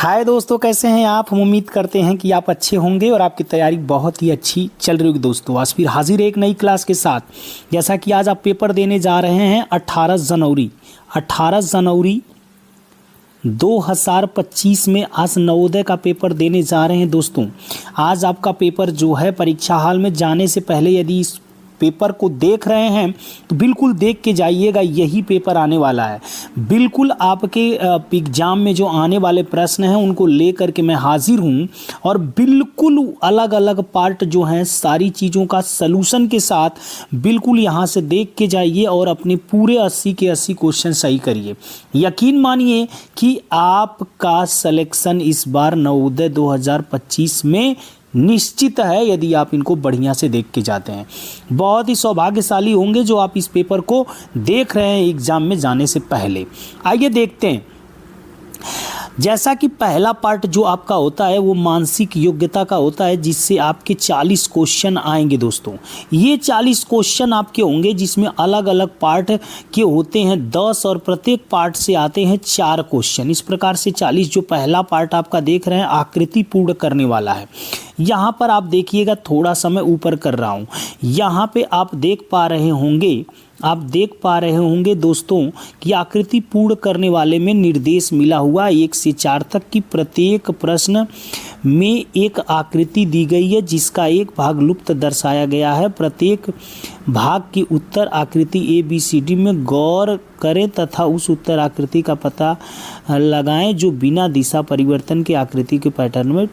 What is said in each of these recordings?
हाय दोस्तों, कैसे हैं आप। हम उम्मीद करते हैं कि आप अच्छे होंगे और आपकी तैयारी बहुत ही अच्छी चल रही होगी। दोस्तों आज फिर हाजिर एक नई क्लास के साथ। जैसा कि आज आप पेपर देने जा रहे हैं 18 जनवरी 2025 में आज नवोदय का पेपर देने जा रहे हैं। दोस्तों आज आपका पेपर जो है, परीक्षा हॉल में जाने से पहले यदि इस पेपर को देख रहे हैं तो बिल्कुल देख के जाइएगा, यही पेपर आने वाला है। बिल्कुल आपके एग्जाम में जो आने वाले प्रश्न हैं उनको लेकर के मैं हाजिर हूं और बिल्कुल अलग अलग पार्ट जो हैं सारी चीज़ों का सलूशन के साथ बिल्कुल यहां से देख के जाइए और अपने पूरे 80 के 80 क्वेश्चन सही करिए। यकीन मानिए कि आपका सिलेक्शन इस बार नवोदय 2025 में निश्चित है, यदि आप इनको बढ़िया से देख के जाते हैं। बहुत ही सौभाग्यशाली होंगे जो आप इस पेपर को देख रहे हैं एग्जाम में जाने से पहले। आइए देखते हैं। जैसा कि पहला पार्ट जो आपका होता है वो मानसिक योग्यता का होता है, जिससे आपके 40 क्वेश्चन आएंगे। दोस्तों ये 40 क्वेश्चन आपके होंगे जिसमें अलग अलग पार्ट के होते हैं 10 और प्रत्येक पार्ट से आते हैं 4 क्वेश्चन। इस प्रकार से 40। जो पहला पार्ट आपका देख रहे हैं आकृति पूर्ण करने वाला है। यहाँ पर आप देखिएगा, थोड़ा सा मैं ऊपर कर रहा हूँ। यहाँ पे आप देख पा रहे होंगे दोस्तों कि आकृति पूर्ण करने वाले में निर्देश मिला हुआ 1 से 4 तक की प्रत्येक प्रश्न में एक आकृति दी गई है जिसका एक भाग लुप्त दर्शाया गया है। प्रत्येक भाग की उत्तर आकृति ABCD में गौर करें तथा उस उत्तर आकृति का पता लगाएं जो बिना दिशा परिवर्तन के आकृति के पैटर्न में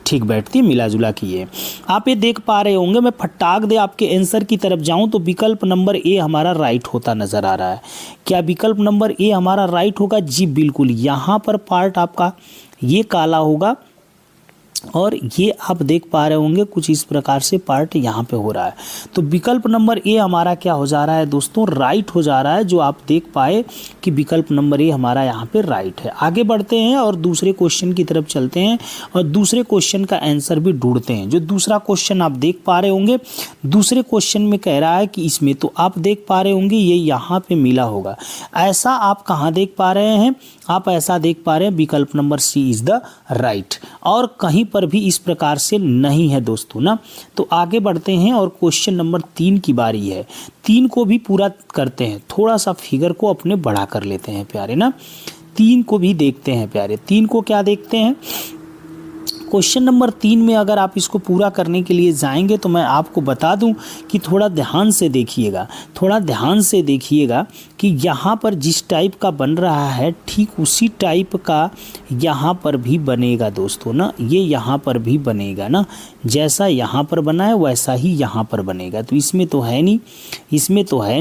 ठीक बैठती है, मिला जुला की है। आप ये देख पा रहे होंगे। मैं फटाक दे आपके आंसर की तरफ जाऊं तो विकल्प नंबर ए हमारा राइट होता नजर आ रहा है। क्या विकल्प नंबर ए हमारा राइट होगा? जी बिल्कुल। यहाँ पर पार्ट आपका ये काला होगा और ये आप देख पा रहे होंगे कुछ इस प्रकार से पार्ट यहाँ पे हो रहा है। तो विकल्प नंबर ए हमारा क्या हो जा रहा है दोस्तों? राइट हो जा रहा है। जो आप देख पाए कि विकल्प नंबर ए हमारा यहाँ पे राइट है। आगे बढ़ते हैं और दूसरे क्वेश्चन की तरफ चलते हैं और दूसरे क्वेश्चन का आंसर भी ढूंढते हैं। जो दूसरा क्वेश्चन आप देख पा रहे होंगे, दूसरे क्वेश्चन में कह रहा है कि इसमें तो आप देख पा रहे होंगे ये यहाँ पे मिला होगा। ऐसा आप कहाँ देख पा रहे हैं? आप ऐसा देख पा रहे हैं विकल्प number C is the right, और कहीं पर भी इस प्रकार से नहीं है दोस्तों ना। तो आगे बढ़ते हैं और क्वेश्चन नंबर 3 की बारी है। 3 को भी पूरा करते हैं। थोड़ा सा फिगर को अपने बढ़ा कर लेते हैं प्यारे ना। 3 को भी देखते हैं प्यारे। 3 को क्या देखते हैं? क्वेश्चन नंबर 3 में अगर आप इसको पूरा करने के लिए जाएंगे तो मैं आपको बता दूं कि थोड़ा ध्यान से देखिएगा कि यहाँ पर जिस टाइप का बन रहा है ठीक उसी टाइप का यहाँ पर भी बनेगा दोस्तों ना। ये यहाँ पर भी बनेगा ना, जैसा यहाँ पर बना है वैसा ही यहाँ पर बनेगा। तो इसमें तो है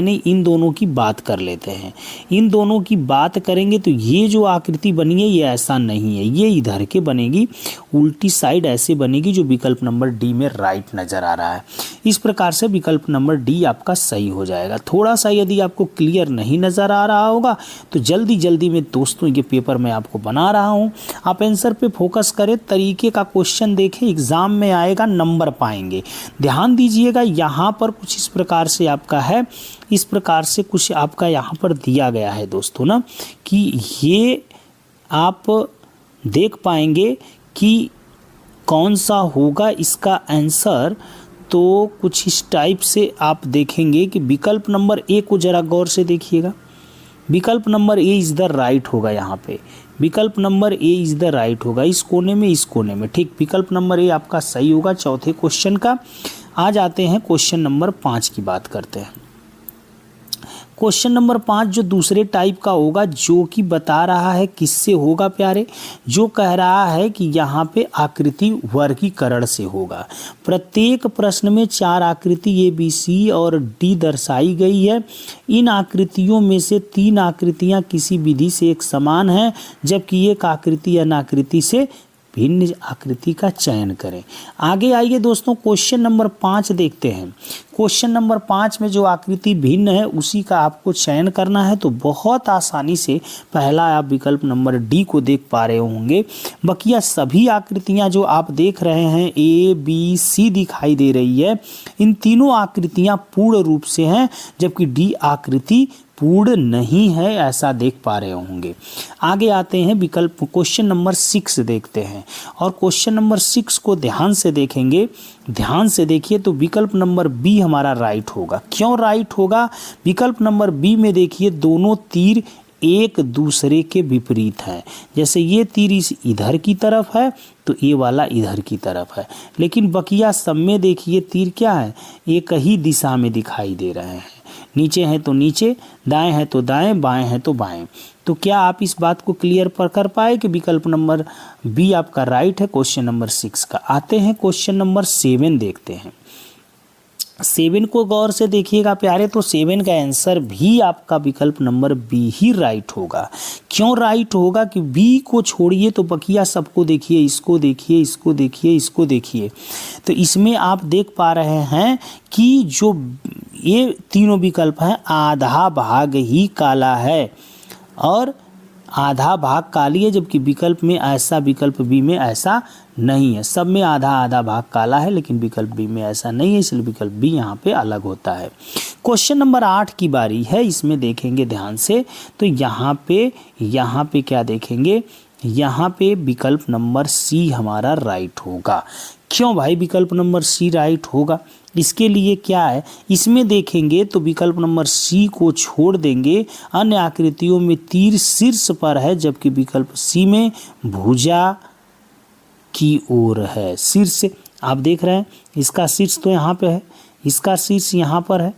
नहीं। इन दोनों की बात कर लेते हैं। इन दोनों की बात करेंगे तो ये जो आकृति बनी है ये ऐसा नहीं है, ये इधर के बनेगी, उल्टी साइड ऐसे बनेगी, जो विकल्प नंबर डी में राइट नजर आ रहा है। इस प्रकार से विकल्प नंबर डी आपका सही हो जाएगा। थोड़ा सा यदि आपको क्लियर नहीं नजर आ रहा होगा तो जल्दी में दोस्तों ये पेपर मैं आपको बना रहा हूं, आप आंसर पे फोकस करें, तरीके का क्वेश्चन देखें, एग्जाम में आएगा, नंबर पाएंगे। ध्यान दीजिएगा, यहाँ पर कुछ इस प्रकार से आपका है, इस प्रकार से कुछ आपका यहाँ पर दिया गया है दोस्तों ना, कि ये आप देख पाएंगे कि कौन सा होगा इसका आंसर। तो कुछ इस टाइप से आप देखेंगे कि विकल्प नंबर ए को जरा गौर से देखिएगा। विकल्प number A is the right होगा। यहाँ पे विकल्प number A is the right होगा, इस कोने में, इस कोने में। ठीक, विकल्प नंबर ए आपका सही होगा चौथे क्वेश्चन का। आ जाते हैं क्वेश्चन नंबर 5 की बात करते हैं। क्वेश्चन नंबर 5 जो दूसरे टाइप का होगा, जो कि बता रहा है किससे होगा प्यारे, जो कह रहा है कि यहाँ पे आकृति वर्गीकरण से होगा। प्रत्येक प्रश्न में 4 आकृति ABC और D दर्शाई गई है। इन आकृतियों में से 3 आकृतियाँ किसी विधि से एक समान हैं, जबकि एक आकृति अनाकृति से भिन्न आकृति का चयन करें। आगे आइए दोस्तों, क्वेश्चन नंबर 5 देखते हैं। क्वेश्चन नंबर 5 में जो आकृति भिन्न है उसी का आपको चयन करना है। तो बहुत आसानी से पहला आप विकल्प नंबर डी को देख पा रहे होंगे। बकिया सभी आकृतियां जो आप देख रहे हैं ABC दिखाई दे रही है, इन तीनों आकृतियां पूर्ण रूप से हैं, जबकि डी आकृति पूर्ण नहीं है, ऐसा देख पा रहे होंगे। आगे आते हैं विकल्प क्वेश्चन नंबर 6 देखते हैं, और क्वेश्चन नंबर 6 को ध्यान से देखेंगे। ध्यान से देखिए तो विकल्प नंबर बी हमारा राइट होगा। क्यों राइट होगा? विकल्प नंबर बी में देखिए दोनों तीर एक दूसरे के विपरीत हैं। जैसे ये तीर इस इधर की तरफ है तो ये वाला इधर की तरफ है, लेकिन बकिया सब में देखिए तीर क्या है, एक ही दिशा में दिखाई दे रहे हैं। नीचे है तो नीचे, दाएं है तो दाएं, बाएं है तो बाएं। तो क्या आप इस बात को क्लियर कर पाए कि विकल्प नंबर बी आपका राइट है क्वेश्चन नंबर 6 का। आते हैं क्वेश्चन नंबर 7 देखते हैं। 7 को गौर से देखिएगा प्यारे, तो 7 का आंसर भी आपका विकल्प नंबर बी ही राइट होगा। क्यों राइट होगा? कि बी को छोड़िए तो बकिया सबको देखिए, इसको देखिए, इसको देखिए, इसको देखिए। तो इसमें आप देख पा रहे हैं कि जो ये तीनों विकल्प हैं, आधा भाग ही काला है और आधा भाग काली है, जबकि विकल्प में ऐसा, विकल्प बी में ऐसा नहीं है। सब में आधा आधा भाग काला है, लेकिन विकल्प बी में ऐसा नहीं है, इसलिए विकल्प बी यहाँ पे अलग होता है। क्वेश्चन नंबर 8 की बारी है। इसमें देखेंगे ध्यान से तो यहाँ पे क्या देखेंगे, यहाँ पे विकल्प नंबर सी हमारा राइट होगा। क्यों भाई विकल्प नंबर सी राइट होगा? इसके लिए क्या है, इसमें देखेंगे तो विकल्प नंबर सी को छोड़ देंगे। अन्य आकृतियों में तीर शीर्ष पर है, जबकि विकल्प सी में भुजा की ओर है। शीर्ष आप देख रहे हैं, इसका शीर्ष तो यहाँ पे है, इसका शीर्ष यहाँ पर है,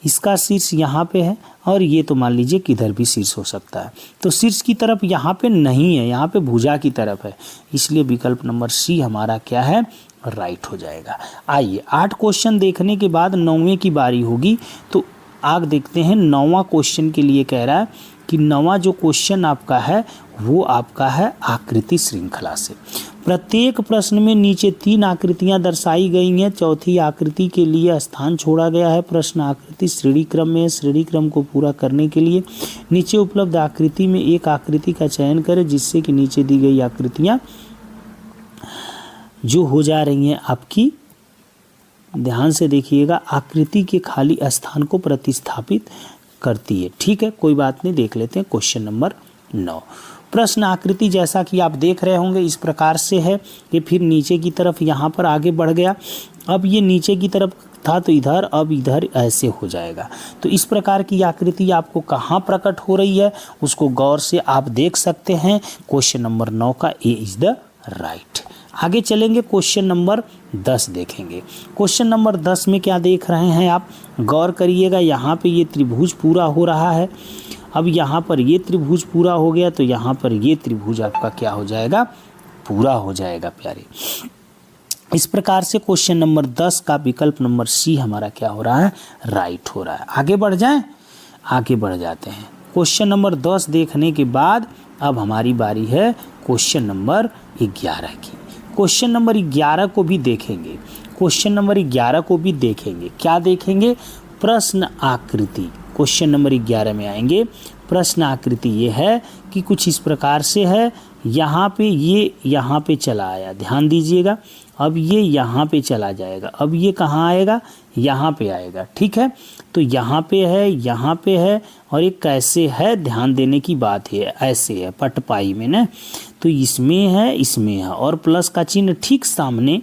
इसका शीर्ष यहाँ पे है, और ये तो मान लीजिए किधर भी शीर्ष हो सकता है। तो शीर्ष की तरफ यहाँ पे नहीं है, यहाँ पे भुजा की तरफ है, इसलिए विकल्प नंबर सी हमारा क्या है, राइट हो जाएगा। आइए 8 क्वेश्चन देखने के बाद 9वें की बारी होगी। तो आगे देखते हैं 9वां क्वेश्चन के लिए कह रहा है कि 9वां जो क्वेश्चन आपका है वो आपका है आकृति श्रृंखला से। प्रत्येक प्रश्न में नीचे 3 आकृतियां दर्शाई गई हैं, चौथी आकृति के लिए स्थान छोड़ा गया है। प्रश्न आकृति श्रेणी क्रम में है। श्रेणी क्रम को पूरा करने के लिए नीचे उपलब्ध आकृति में एक आकृति का चयन करें, जिससे कि नीचे दी गई आकृतियां जो हो जा रही हैं आपकी, ध्यान से देखिएगा, आकृति के खाली स्थान को प्रतिस्थापित करती है। ठीक है, कोई बात नहीं, देख लेते हैं क्वेश्चन नंबर 9। प्रश्न आकृति जैसा कि आप देख रहे होंगे इस प्रकार से है कि फिर नीचे की तरफ यहाँ पर आगे बढ़ गया। अब ये नीचे की तरफ था तो इधर, अब इधर ऐसे हो जाएगा। तो इस प्रकार की आकृति आपको कहाँ प्रकट हो रही है उसको गौर से आप देख सकते हैं। क्वेश्चन नंबर 9 का ए इज द राइट। आगे चलेंगे, क्वेश्चन नंबर 10 देखेंगे। क्वेश्चन नंबर 10 में क्या देख रहे हैं आप, गौर करिएगा। यहाँ पे ये त्रिभुज पूरा हो रहा है। अब यहाँ पर ये त्रिभुज पूरा हो गया तो यहाँ पर ये त्रिभुज आपका क्या हो जाएगा, पूरा हो जाएगा प्यारे। इस प्रकार से क्वेश्चन नंबर 10 का विकल्प नंबर सी हमारा क्या हो रहा है, राइट हो रहा है। आगे बढ़ जाएं, आगे बढ़ जाते हैं। क्वेश्चन नंबर 10 देखने के बाद अब हमारी बारी है क्वेश्चन नंबर 11 की। क्वेश्चन नंबर 11 को भी देखेंगे। क्वेश्चन नंबर 11 को भी देखेंगे। क्या देखेंगे, प्रश्न आकृति। क्वेश्चन नंबर 11 में आएंगे। प्रश्न आकृति ये है कि कुछ इस प्रकार से है, यहाँ पे ये यहाँ पे चला आया, ध्यान दीजिएगा। अब ये यहाँ पे चला जाएगा, अब ये कहाँ आएगा, यहाँ पे आएगा। ठीक है, तो यहाँ पे है, यहाँ पे है, और ये कैसे है, ध्यान देने की बात है, ऐसे है पटपाई में ना। तो इसमें है, इसमें है, और प्लस का चिन्ह ठीक सामने,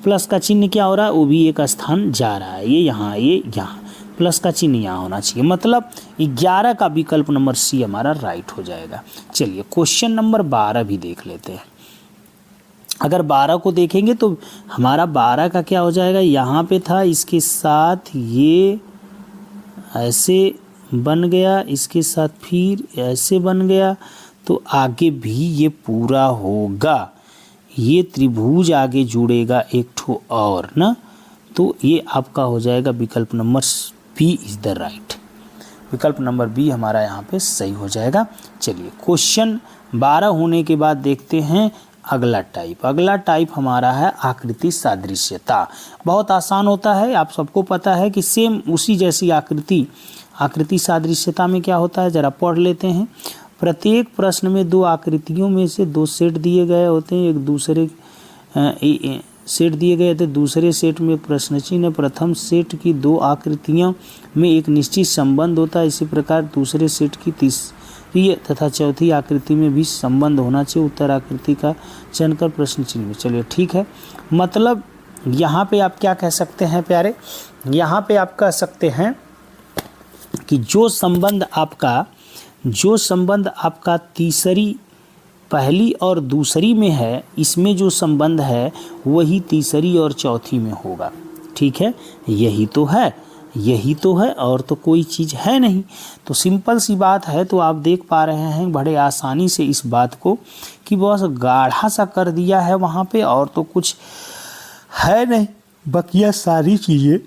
प्लस का चिन्ह क्या हो रहा है, वो भी एक स्थान जा रहा है, ये यहाँ, ये यहाँ, प्लस का चिन्ह यहाँ होना चाहिए। मतलब 11 का विकल्प नंबर सी हमारा राइट हो जाएगा। चलिए क्वेश्चन नंबर 12 भी देख लेते हैं। अगर 12 को देखेंगे तो हमारा 12 का क्या हो जाएगा, यहाँ पे था, इसके साथ ये ऐसे बन गया, इसके साथ फिर ऐसे बन गया, तो आगे भी ये पूरा होगा। ये त्रिभुज आगे जुड़ेगा एक ठो और ना, तो ये आपका हो जाएगा विकल्प number B is the right. विकल्प नंबर बी हमारा यहाँ पे सही हो जाएगा। चलिए क्वेश्चन 12 होने के बाद देखते हैं अगला टाइप। अगला टाइप हमारा है आकृति सादृश्यता। बहुत आसान होता है, आप सबको पता है कि सेम उसी जैसी आकृति सादृश्यता में क्या होता है, जरा पढ़ लेते हैं। प्रत्येक प्रश्न में 2 आकृतियों में से 2 सेट दिए गए होते हैं, एक दूसरे सेट दिए गए थे, दूसरे सेट में प्रश्न चिन्ह है, प्रथम सेट की दो आकृतियों में एक निश्चित संबंध होता है, इसी प्रकार दूसरे सेट की तीसरी तथा चौथी आकृति में भी संबंध होना चाहिए, उत्तर आकृति का चयन कर प्रश्न चिन्ह में। चलिए ठीक है, मतलब यहाँ पे आप क्या कह सकते हैं प्यारे, यहाँ पे आप कह सकते हैं कि जो संबंध आपका तीसरी पहली और दूसरी में है, इसमें जो संबंध है वही तीसरी और चौथी में होगा। ठीक है, यही तो है और तो कोई चीज़ है नहीं। तो सिंपल सी बात है। तो आप देख पा रहे हैं बड़े आसानी से इस बात को कि बस गाढ़ा सा कर दिया है वहाँ पे, और तो कुछ है नहीं, बकिया सारी चीज़ें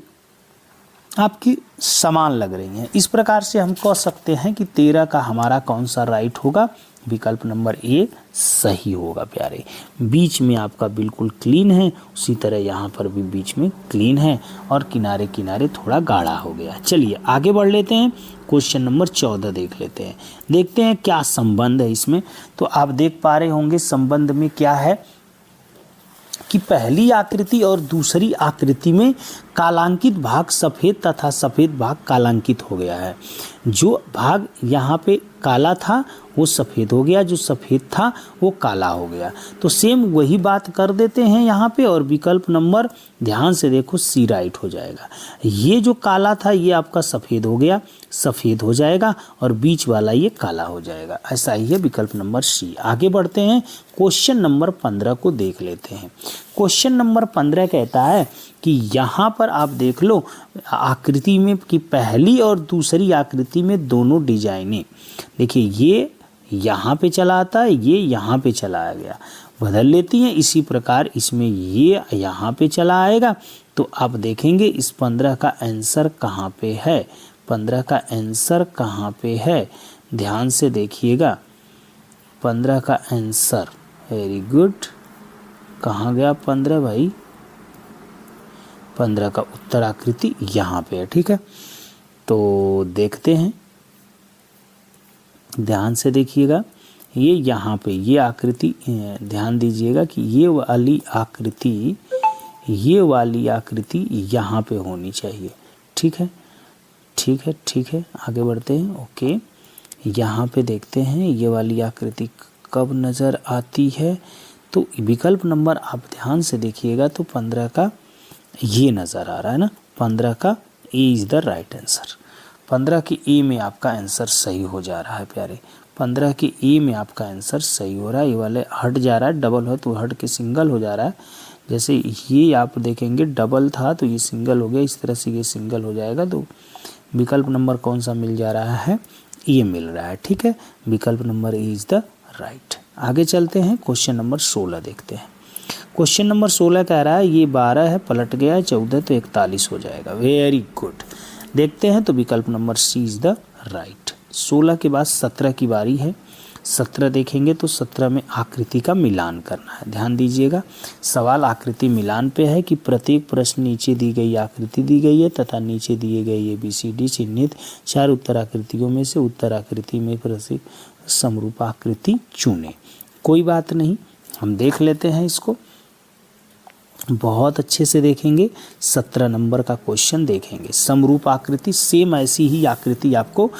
आपकी समान लग रही हैं। इस प्रकार से हम कह सकते हैं कि 13 का हमारा कौन सा राइट होगा, विकल्प नंबर ए सही होगा प्यारे। बीच में आपका बिल्कुल क्लीन है, उसी तरह यहाँ पर भी बीच में क्लीन है और किनारे किनारे थोड़ा गाढ़ा हो गया। चलिए आगे बढ़ लेते हैं, क्वेश्चन नंबर 14 देख लेते हैं। देखते हैं क्या संबंध है इसमें। तो आप देख पा रहे होंगे संबंध में क्या है कि पहली आकृति और दूसरी आकृति में कालांकित भाग सफ़ेद तथा सफ़ेद भाग कालांकित हो गया है। जो भाग यहाँ पे काला था वो सफ़ेद हो गया, जो सफ़ेद था वो काला हो गया। तो सेम वही बात कर देते हैं यहाँ पे, और विकल्प नंबर ध्यान से देखो सी राइट हो जाएगा। ये जो काला था ये आपका सफ़ेद हो गया, सफ़ेद हो जाएगा, और बीच वाला ये काला हो जाएगा। ऐसा ही है विकल्प नंबर सी। आगे बढ़ते हैं, क्वेश्चन नंबर 15 को देख लेते हैं। क्वेश्चन नंबर 15 कहता है कि यहाँ पर आप देख लो आकृति में कि पहली और दूसरी आकृति में दोनों डिजाइनें, देखिए ये यहाँ पे चला आता है, ये यहाँ पे चलाया गया, बदल लेती हैं। इसी प्रकार इसमें ये यहाँ पे चला आएगा। तो आप देखेंगे इस 15 का आंसर कहाँ पे है, 15 का आंसर कहाँ पे है, ध्यान से देखिएगा। 15 का आंसर, वेरी गुड, कहाँ गया 15 भाई, 15 का उत्तर आकृति यहाँ पे है। ठीक है, तो देखते हैं, ध्यान से देखिएगा। ये यहाँ पे ये आकृति, ध्यान दीजिएगा कि ये वाली आकृति यहाँ पे होनी चाहिए। ठीक है, आगे बढ़ते हैं। ओके, यहाँ पे देखते हैं ये वाली आकृति कब नज़र आती है। तो विकल्प नंबर आप ध्यान से देखिएगा तो 15 का ये नज़र आ रहा है ना, 15 का A is the right answer. 15 के ए में आपका आंसर सही हो जा रहा है प्यारे, 15 के ए में आपका आंसर सही हो रहा है। ये वाले हट जा रहा है, डबल हो तो हट के सिंगल हो जा रहा है। जैसे ये आप देखेंगे डबल था तो ये सिंगल हो गया, इस तरह से ये सिंगल हो जाएगा। तो विकल्प नंबर कौन सा मिल जा रहा है, ये मिल रहा है। ठीक है, विकल्प number A is the right. आगे चलते हैं, क्वेश्चन नंबर 16 देखते हैं। क्वेश्चन नंबर 16 कह रहा है ये 12 है, पलट गया है 14 तो 41 हो जाएगा। वेरी गुड, देखते हैं। तो विकल्प number C is the right. 16 के बाद 17 की बारी है। 17 देखेंगे तो 17 में आकृति का मिलान करना है। ध्यान दीजिएगा, सवाल आकृति मिलान पे है कि प्रत्येक प्रश्न नीचे दी गई आकृति दी गई है तथा नीचे दिए गए ABCD चिन्हित 4 उत्तर आकृतियों में से उत्तर आकृति में प्रत्येक समरूप आकृति चुने। कोई बात नहीं, हम देख लेते हैं इसको, बहुत अच्छे से देखेंगे। 17 नंबर का क्वेश्चन देखेंगे, समरूप आकृति, सेम ऐसी ही आकृति आपको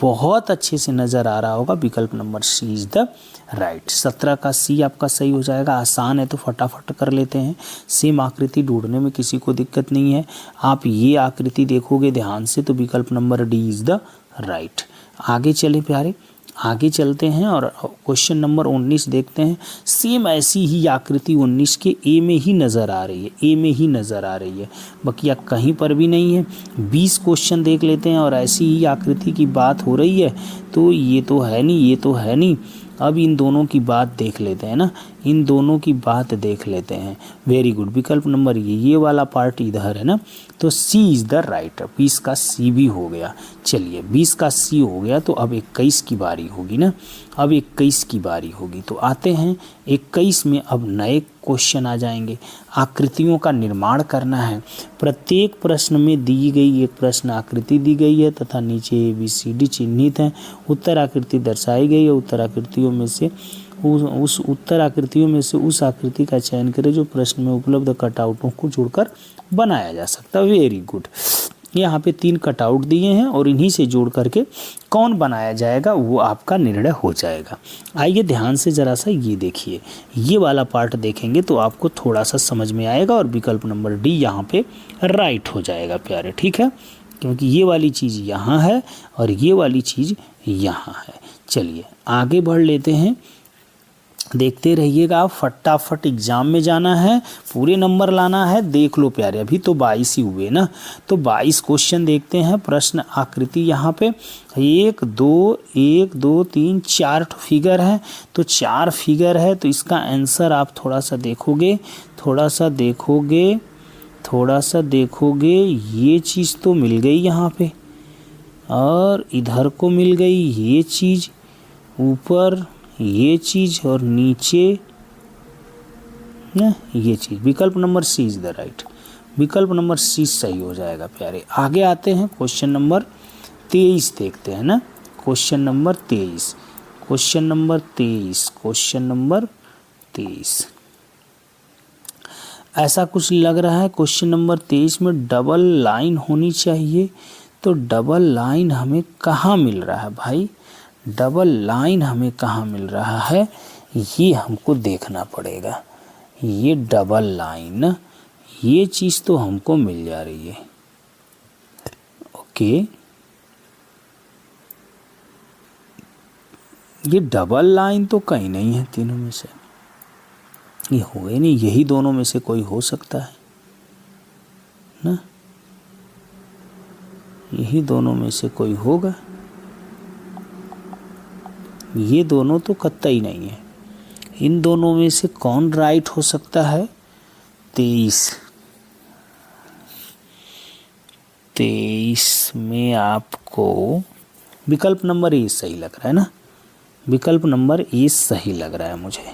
बहुत अच्छे से नज़र आ रहा होगा। विकल्प number C is the right. 17 का सी आपका सही हो जाएगा। आसान है तो फटाफट कर लेते हैं। सेम आकृति ढूंढने में किसी को दिक्कत नहीं है। आप ये आकृति देखोगे ध्यान से तो विकल्प number D is the right. आगे चले प्यारे, आगे चलते हैं और क्वेश्चन नंबर 19 देखते हैं। सेम ऐसी ही आकृति 19 के ए में ही नज़र आ रही है, ए में ही नज़र आ रही है, बकिया कहीं पर भी नहीं है। 20 क्वेश्चन देख लेते हैं और ऐसी ही आकृति की बात हो रही है। तो ये तो है नहीं, ये तो है नहीं। अब इन दोनों की बात देख लेते हैं ना, इन दोनों की बात देख लेते हैं। वेरी गुड, विकल्प नंबर ये वाला पार्ट इधर है ना, तो सी इज़ द राइट। 20 का सी भी हो गया। चलिए 20 का सी हो गया तो अब 21 की बारी होगी ना, अब 21 की बारी होगी। तो आते हैं 21 में, अब नए क्वेश्चन आ जाएंगे। आकृतियों का निर्माण करना है। प्रत्येक प्रश्न में दी गई एक प्रश्न आकृति दी गई है तथा नीचे ABCD चिन्हित है। उत्तर आकृति दर्शाई गई है। उत्तर आकृतियों में से उस उत्तर आकृतियों में से उस आकृति का चयन करें जो प्रश्न में उपलब्ध कटआउटों को जोड़कर बनाया जा सकता है। Very good. यहाँ पे 3 कटआउट दिए हैं और इन्हीं से जोड़ करके कौन बनाया जाएगा वो आपका निर्णय हो जाएगा। आइए ध्यान से ज़रा सा ये देखिए, ये वाला पार्ट देखेंगे तो आपको थोड़ा सा समझ में आएगा और विकल्प नंबर डी यहाँ पे राइट हो जाएगा प्यारे, ठीक है, क्योंकि ये वाली चीज़ यहाँ है और ये वाली चीज़ यहाँ है। चलिए आगे बढ़ लेते हैं, देखते रहिएगा आप, फटाफट एग्जाम में जाना है, पूरे नंबर लाना है। देख लो प्यारे, अभी तो 22 ही हुए ना, तो 22 क्वेश्चन देखते हैं। प्रश्न आकृति यहाँ पे 1 2 1 2 3 4 फिगर है, तो 4 फिगर है, तो इसका आंसर आप थोड़ा सा देखोगे, ये चीज़ तो मिल गई यहाँ पे, और इधर को मिल गई ये चीज़, ऊपर ये चीज़ और नीचे ना ये चीज़। विकल्प number C is the right, विकल्प नंबर सी सही हो जाएगा प्यारे। आगे आते हैं, क्वेश्चन नंबर 23 देखते हैं ना, क्वेश्चन नंबर 23 ऐसा कुछ लग रहा है। क्वेश्चन नंबर 23 में डबल लाइन होनी चाहिए, तो डबल लाइन हमें कहाँ मिल रहा है भाई, डबल लाइन हमें कहाँ मिल रहा है, ये हमको देखना पड़ेगा। ये डबल लाइन, ये चीज़ तो हमको मिल जा रही है, ओके, ये डबल लाइन तो कहीं नहीं है तीनों में से, ये होए नहीं, यही दोनों में से कोई हो सकता है ना, यही दोनों में से कोई होगा, ये दोनों तो कतई नहीं है। इन दोनों में से कौन राइट हो सकता है, 23 में आपको विकल्प नंबर ए सही लग रहा है ना, विकल्प नंबर ए सही लग रहा है मुझे,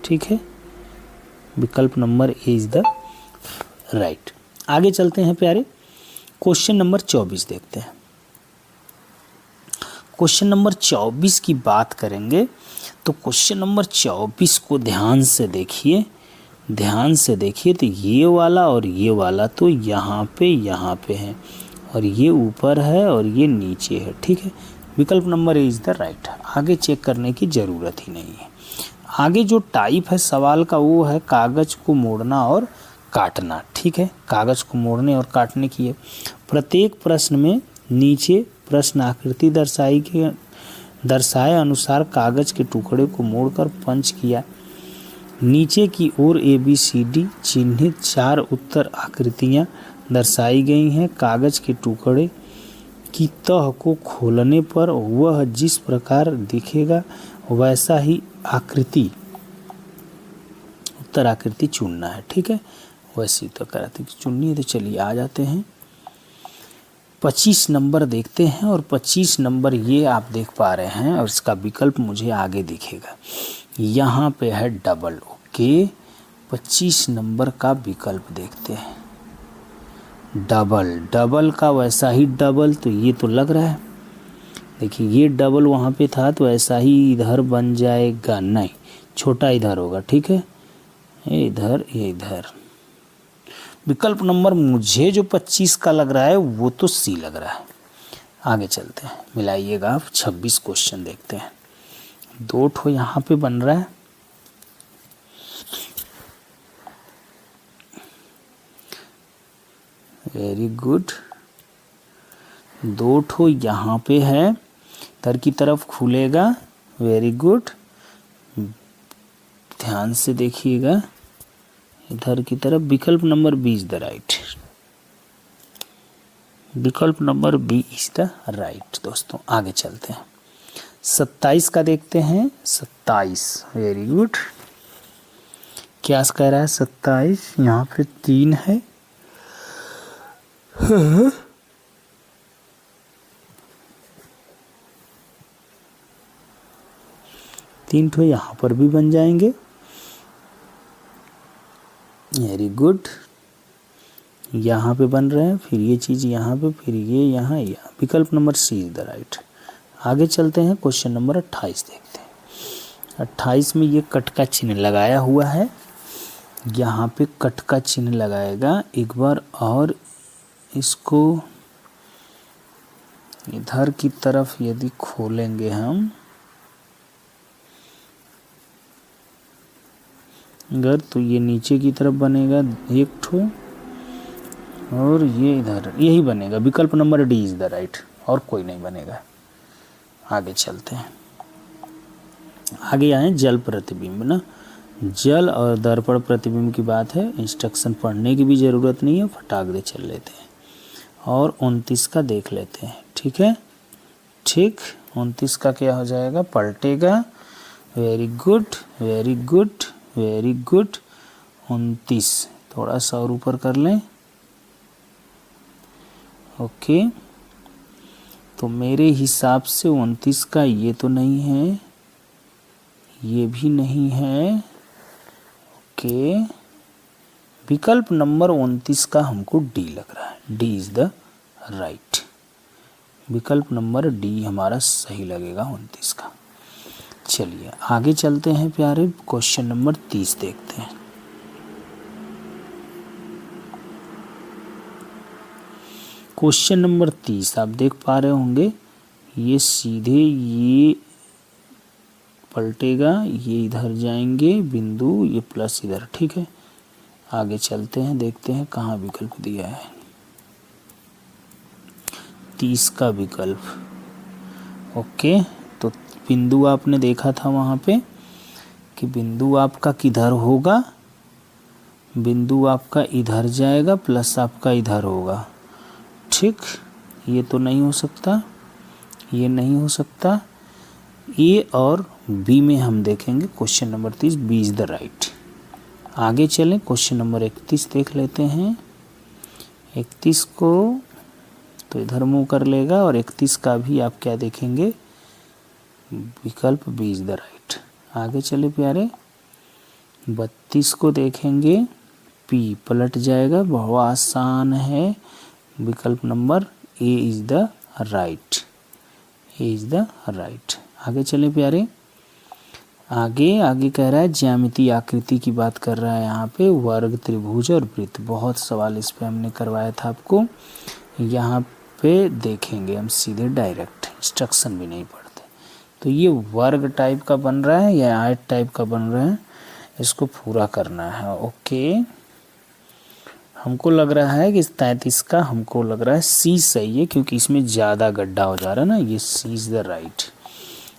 ठीक है, विकल्प number A is the right. आगे चलते हैं प्यारे, क्वेश्चन नंबर 24 देखते हैं। क्वेश्चन नंबर 24 की बात करेंगे तो क्वेश्चन नंबर 24 को ध्यान से देखिए, तो ये वाला और ये वाला तो यहाँ पे है, और ये ऊपर है और ये नीचे है, ठीक है, विकल्प number A is the right. आगे चेक करने की ज़रूरत ही नहीं है। आगे जो टाइप है सवाल का वो है कागज़ को मोड़ना और काटना, ठीक है, कागज़ को मोड़ने और काटने की है। प्रत्येक प्रश्न में नीचे प्रश्न आकृति दर्शाए अनुसार कागज़ के टुकड़े को मोड़कर पंच किया। नीचे की ओर ABCD चिन्हित 4 उत्तर आकृतियाँ दर्शाई गई हैं। कागज़ के टुकड़े की तह को खोलने पर वह जिस प्रकार दिखेगा वैसा ही उत्तर आकृति चुनना है, ठीक है, वैसी उत्तर आकृति चुननी है। तो चलिए आ जाते हैं, 25 नंबर देखते हैं, और 25 नंबर ये आप देख पा रहे हैं, और इसका विकल्प मुझे आगे दिखेगा, यहाँ पे है डबल, ओके, 25 नंबर का विकल्प देखते हैं, डबल का वैसा ही डबल, तो ये तो लग रहा है, देखिए ये डबल वहाँ पे था तो ऐसा ही इधर बन जाएगा, नहीं छोटा इधर होगा, ठीक है, ये इधर। विकल्प नंबर मुझे जो 25 का लग रहा है वो तो सी लग रहा है। आगे चलते हैं, मिलाइएगा आप, 26 क्वेश्चन देखते हैं। 2 ठो यहाँ पे बन रहा है, वेरी गुड, 2 ठो यहाँ पे है, इधर की तरफ खुलेगा, वेरी गुड, ध्यान से देखिएगा इधर की तरफ। विकल्प number B is the right, विकल्प number B is the right. दोस्तों आगे चलते हैं, 27 का देखते हैं, 27, वेरी गुड, क्या कह रहा है 27, यहाँ पे 3 है, तीन ठो यहाँ पर भी बन जाएंगे, वेरी गुड, यहाँ पे बन रहे हैं, फिर ये चीज़ यहाँ पे, फिर ये यहाँ, विकल्प number C is the right. आगे चलते हैं, क्वेश्चन नंबर 28 देखते हैं। 28 में ये कट का चिन्ह लगाया हुआ है, यहाँ पे कट का चिन्ह लगाएगा। एक बार और इसको इधर की तरफ यदि खोलेंगे हम अगर, तो ये नीचे की तरफ बनेगा एक ठो, और ये इधर यही बनेगा। विकल्प number D is the right, और कोई नहीं बनेगा। आगे चलते हैं। आगे आए जल प्रतिबिंब ना। जल और दर्पण प्रतिबिंब की बात है, इंस्ट्रक्शन पढ़ने की भी ज़रूरत नहीं है, फटाक दे चल लेते हैं। और 29 का देख लेते हैं, ठीक है। ठीक, 29 का क्या हो जाएगा, पलटेगा। Very good very good very good. 29 थोड़ा सा और ऊपर कर लें। ओके, तो मेरे हिसाब से 29 का ये तो नहीं है, ये भी नहीं है। ओके, विकल्प नंबर 29 का हमको डी लग रहा है। D is the right. विकल्प नंबर डी हमारा सही लगेगा 29 का। चलिए आगे चलते हैं प्यारे, क्वेश्चन नंबर 30 देखते हैं। क्वेश्चन नंबर 30 आप देख पा रहे होंगे, ये सीधे ये पलटेगा, ये इधर जाएंगे बिंदु, ये प्लस इधर, ठीक है। आगे चलते हैं, देखते हैं कहाँ विकल्प दिया है। 30 का विकल्प। ओके, तो बिंदु आपने देखा था वहाँ पे कि बिंदु आपका किधर होगा, बिंदु आपका इधर जाएगा, प्लस आपका इधर होगा, ठीक। ये तो नहीं हो सकता, ये नहीं हो सकता। ए और बी में हम देखेंगे question number 30, B is the right. आगे चलें, क्वेश्चन नंबर 31 देख लेते हैं। 31 को तो इधर मुंह कर लेगा, और 31 का भी आप क्या देखेंगे, विकल्प बी इज द राइट। आगे चले प्यारे, 32 को देखेंगे, पी पलट जाएगा, बहुत आसान है। विकल्प number A is the right, A is the right. आगे चले प्यारे, आगे कह रहा है ज्यामितीय आकृति की बात कर रहा है यहाँ पे, वर्ग, त्रिभुज और वृत्त। बहुत सवाल इस पे हमने करवाया था आपको। यहाँ पे देखेंगे हम सीधे डायरेक्ट, इंस्ट्रक्शन भी नहीं पढ़ते। तो ये वर्ग टाइप का बन रहा है या आयत टाइप का बन रहा है, इसको पूरा करना है। ओके, हमको लग रहा है कि 33 का हमको लग रहा है सी सही है, क्योंकि इसमें ज़्यादा गड्ढा हो जा रहा है ना, ये सी इज द राइट।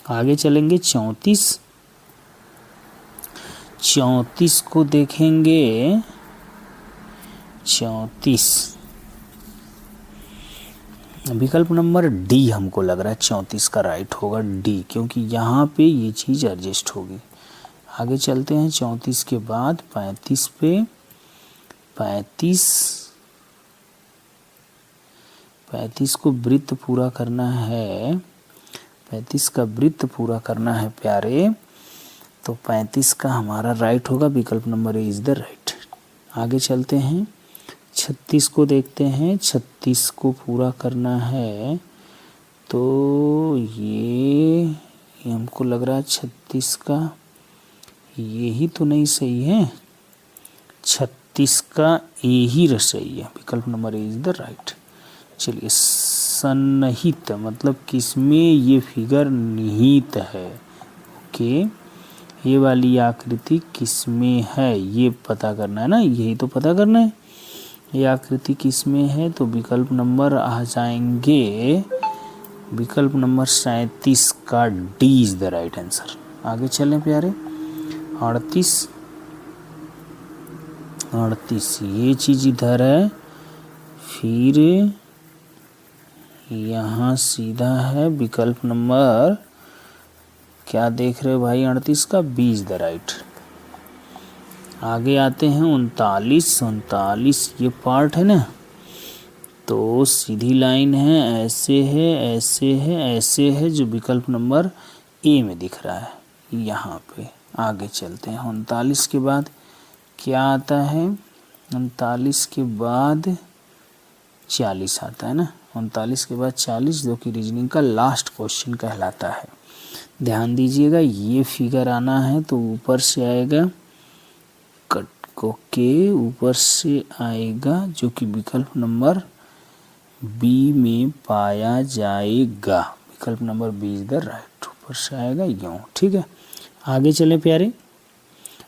आगे चलेंगे 34 को देखेंगे। 34 विकल्प नंबर डी हमको लग रहा है 34 का राइट होगा, डी, क्योंकि यहाँ पे ये चीज़ एडजस्ट होगी। आगे चलते हैं 34 के बाद 35 पे। 35 को वृत्त पूरा करना है, 35 का वृत्त पूरा करना है प्यारे, तो 35 का हमारा राइट होगा, विकल्प number A is the right. आगे चलते हैं 36 को देखते हैं। 36 को पूरा करना है, तो ये हमको लग रहा है 36 का ये ही तो नहीं सही है, 36 का ए ही सही है, विकल्प number A is the right. चलिए, सन्निहित मतलब किसमें ये फिगर निहित है। ओके, ये वाली आकृति किसमें है ये पता करना है ना, यही तो पता करना है ये आकृति किसमें है। तो विकल्प नंबर आ जाएंगे, विकल्प नंबर 37 का D is the right answer. आगे चलें प्यारे, 38 ये चीज़ इधर है, फिर यहाँ सीधा है, विकल्प नंबर क्या देख रहे हो भाई, 38 का बी इज द राइट। आगे आते हैं 39 ये पार्ट है ना, तो सीधी लाइन है, ऐसे है ऐसे है ऐसे है, जो विकल्प नंबर ए में दिख रहा है यहाँ पे। आगे चलते हैं 39 के बाद क्या आता है, 39 के बाद 40 आता है ना, 39 के बाद 40, जो कि रीजनिंग का लास्ट क्वेश्चन कहलाता है। ध्यान दीजिएगा, ये फिगर आना है तो ऊपर से आएगा, कट के ऊपर से आएगा, जो कि विकल्प नंबर बी में पाया जाएगा। विकल्प number B is the right, ऊपर से आएगा यूं। ठीक है, आगे चले प्यारे।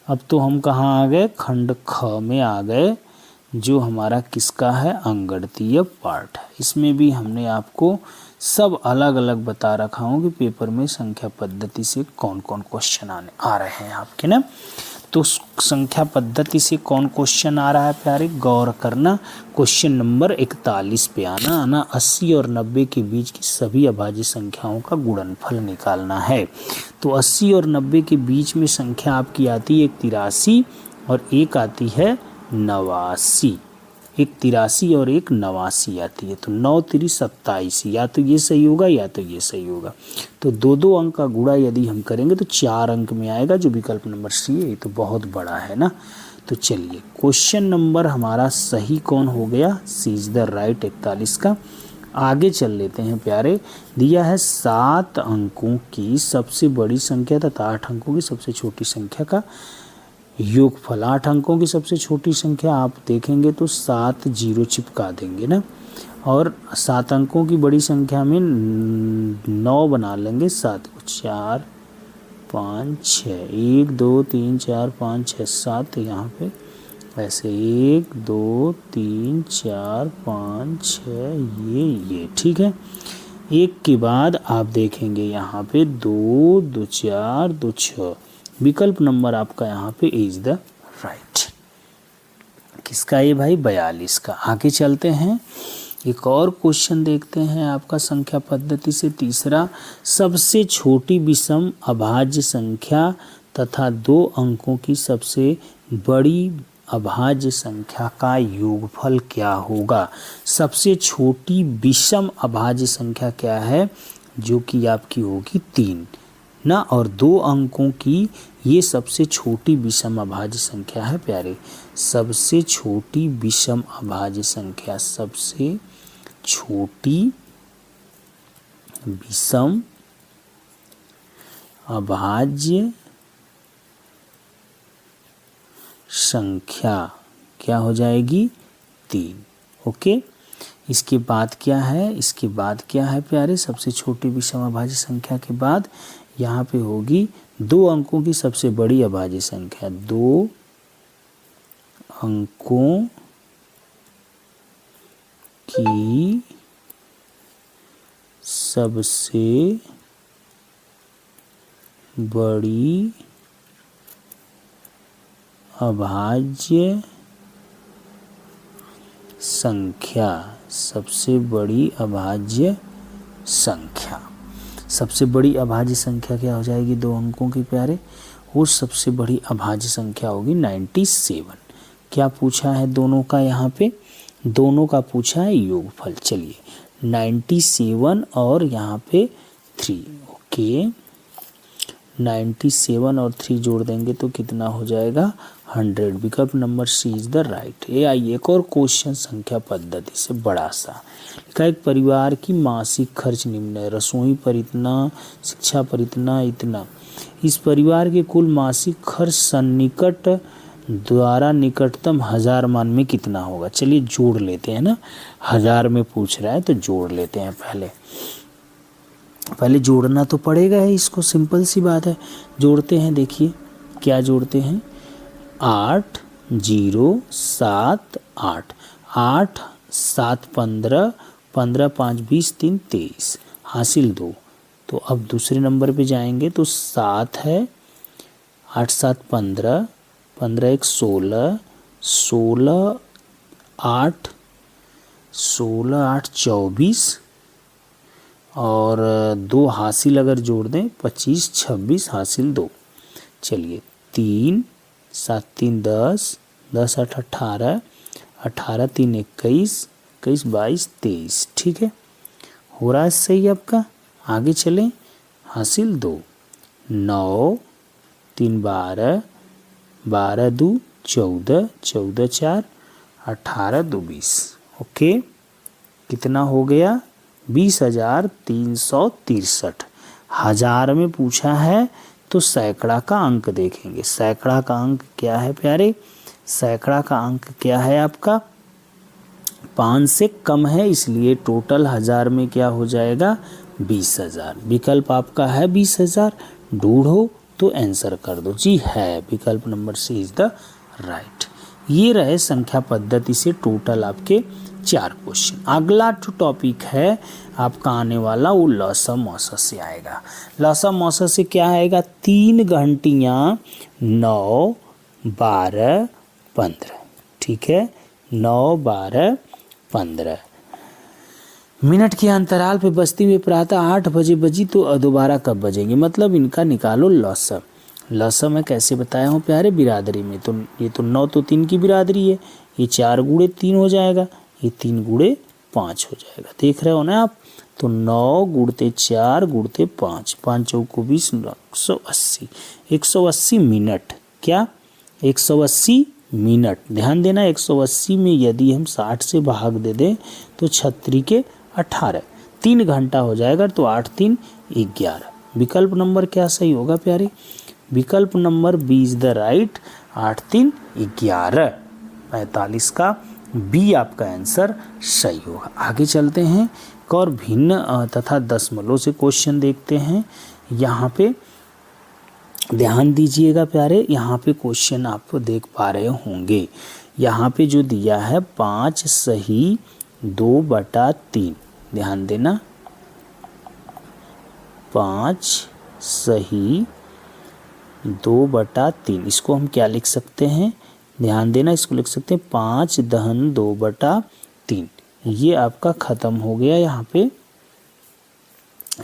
अब तो हम कहाँ आ गए, खंड ख में आ गए, जो हमारा किसका है, अंगगणितीय पार्ट है। इसमें भी हमने आपको सब अलग अलग बता रखा हूँ कि पेपर में संख्या पद्धति से कौन कौन क्वेश्चन आ रहे हैं आपके ना। तो संख्या पद्धति से कौन क्वेश्चन आ रहा है प्यारे, गौर करना। क्वेश्चन नंबर 41 पे आना 80 और 90 के बीच की सभी अभाज्य संख्याओं का गुणनफल निकालना है। तो 80 और 90 के बीच में संख्या आपकी आती है एक 83 और एक आती है 89। एक 83 और एक 89 आती है। तो 9 3 27, या तो ये सही होगा या तो ये सही होगा। तो दो दो अंक का गुणा यदि हम करेंगे तो 4 अंक में आएगा, जो विकल्प नंबर सी है। ये तो बहुत बड़ा है ना। तो चलिए, क्वेश्चन नंबर हमारा सही कौन हो गया, सी इज द राइट 41 का। आगे चल लेते हैं प्यारे। दिया है 7 अंकों की सबसे बड़ी संख्या तथा 8 अंकों की सबसे छोटी संख्या का योगफल। 8 अंकों की सबसे छोटी संख्या आप देखेंगे तो 7 जीरो चिपका देंगे ना, और 7 अंकों की बड़ी संख्या में 9 बना लेंगे। 7 को 4 5 6, 1 2 3 4 5 6 7, यहाँ पे ऐसे 1 2 3 4 5 6, ये ठीक है। एक के बाद आप देखेंगे यहाँ पे 2 2 4 2 6, विकल्प नंबर आपका यहाँ पे इज द राइट। किसका ये भाई, 42 का। आगे चलते हैं, एक और क्वेश्चन देखते हैं आपका संख्या पद्धति से। तीसरा, सबसे छोटी विषम अभाज्य संख्या तथा 2 अंकों की सबसे बड़ी अभाज्य संख्या का योगफल क्या होगा। सबसे छोटी विषम अभाज्य संख्या क्या है, जो कि आपकी होगी 3 ना, और 2 अंकों की ये सबसे छोटी विषम अभाज्य संख्या है प्यारे। सबसे छोटी विषम अभाज्य संख्या, सबसे छोटी विषम अभाज्य संख्या क्या हो जाएगी, 3। ओके, इसके बाद क्या है, इसके बाद क्या है प्यारे, सबसे छोटी विषम अभाज्य संख्या के बाद यहाँ पे होगी 2 अंकों की सबसे बड़ी अभाज्य संख्या। 2 अंकों की सबसे बड़ी अभाज्य संख्या, सबसे बड़ी अभाज्य संख्या। सबसे बड़ी अभाज्य संख्या क्या हो जाएगी 2 अंकों की प्यारे, वो सबसे बड़ी अभाज्य संख्या होगी 97। क्या पूछा है दोनों का, यहाँ पे दोनों का पूछा है योगफल। चलिए, 97 और यहाँ पे 3। ओके, 97 और 3 जोड़ देंगे तो कितना हो जाएगा, 100। विकल्प number C is the right. ये आइए एक और क्वेश्चन संख्या पद्धति से बड़ा सा। लिखा, एक परिवार की मासिक खर्च निम्न है, रसोई पर इतना, शिक्षा पर इतना इतना। इस परिवार के कुल मासिक खर्च सन्निकट द्वारा निकटतम 1000 मान में कितना होगा। चलिए जोड़ लेते हैं ना, 1000 में पूछ रहा है तो जोड़ लेते हैं। पहले जोड़ना तो पड़ेगा है इसको, सिंपल सी बात है। जोड़ते हैं, देखिए क्या जोड़ते हैं, 8 0 7 8, 8 7 15, 15 5 20 3 23, हासिल 2। तो अब दूसरे नंबर पे जाएंगे तो 7 है, 8 7 15, 15 1 16, 16 8 24, और 2 हासिल अगर जोड़ दें 25 26, हासिल 2। चलिए, 3 7 3 10, 10 8 18, 18 3 21, 21 22 23। ठीक है, हो रहा है सही आपका। आगे चलें, हासिल 2, 9 3 12, 12 2 14, 14 4 18 2 20। ओके, कितना हो गया, 20,363। 1000 में पूछा है तो सैकड़ा का अंक देखेंगे। सैकड़ा का अंक क्या है प्यारे? सैकड़ा का अंक क्या है आपका? 5 से कम है, इसलिए टोटल 1000 में क्या हो जाएगा? 20,000। विकल्प आपका है 20,000। ढूंढो तो आंसर कर दो। जी है, विकल्प number C is the right. ये रहे संख्या पद्धति से टोटल आपके 4 क्वेश्चन। अगला जो टॉपिक है आपका आने वाला वो लसा मौसा से आएगा। लसा मौसा से क्या आएगा? 3 घंटियाँ 9, 12, 15। ठीक है, 9, 12, 15 मिनट के अंतराल पे बजती हुई प्रातः 8 बजे बजी तो दोबारा कब बजेंगे? मतलब इनका निकालो लौसम। लौसम मैं कैसे बताया हूँ प्यारे? बिरादरी में तो ये तो 9 तो 3 की बिरादरी है, ये 4 गुणे 3 हो जाएगा, ये 3 गुणे 5 हो जाएगा। देख रहे हो ना आप? तो 9 गुणते 4 गुणते 5, 5 चौको 20, 180। 180 मिनट। क्या? 180 मिनट। ध्यान देना, 180 में यदि हम 60 से भाग दे दें तो 36 के 18, 3 घंटा हो जाएगा। तो 8 3 11। विकल्प नंबर क्या सही होगा प्यारे? विकल्प number B is the right. 8 3 11, 45 का बी आपका आंसर सही होगा। आगे चलते हैं, एक और भिन्न तथा दशमलव से क्वेश्चन देखते हैं। यहाँ पे ध्यान दीजिएगा प्यारे, यहाँ पे क्वेश्चन आप देख पा रहे होंगे। यहाँ पे जो दिया है 5 सही 2/3। ध्यान देना, 5 सही 2/3। इसको हम क्या लिख सकते हैं? ध्यान देना, इसको लिख सकते हैं 5 दहन 2/3। ये आपका खत्म हो गया। यहाँ पे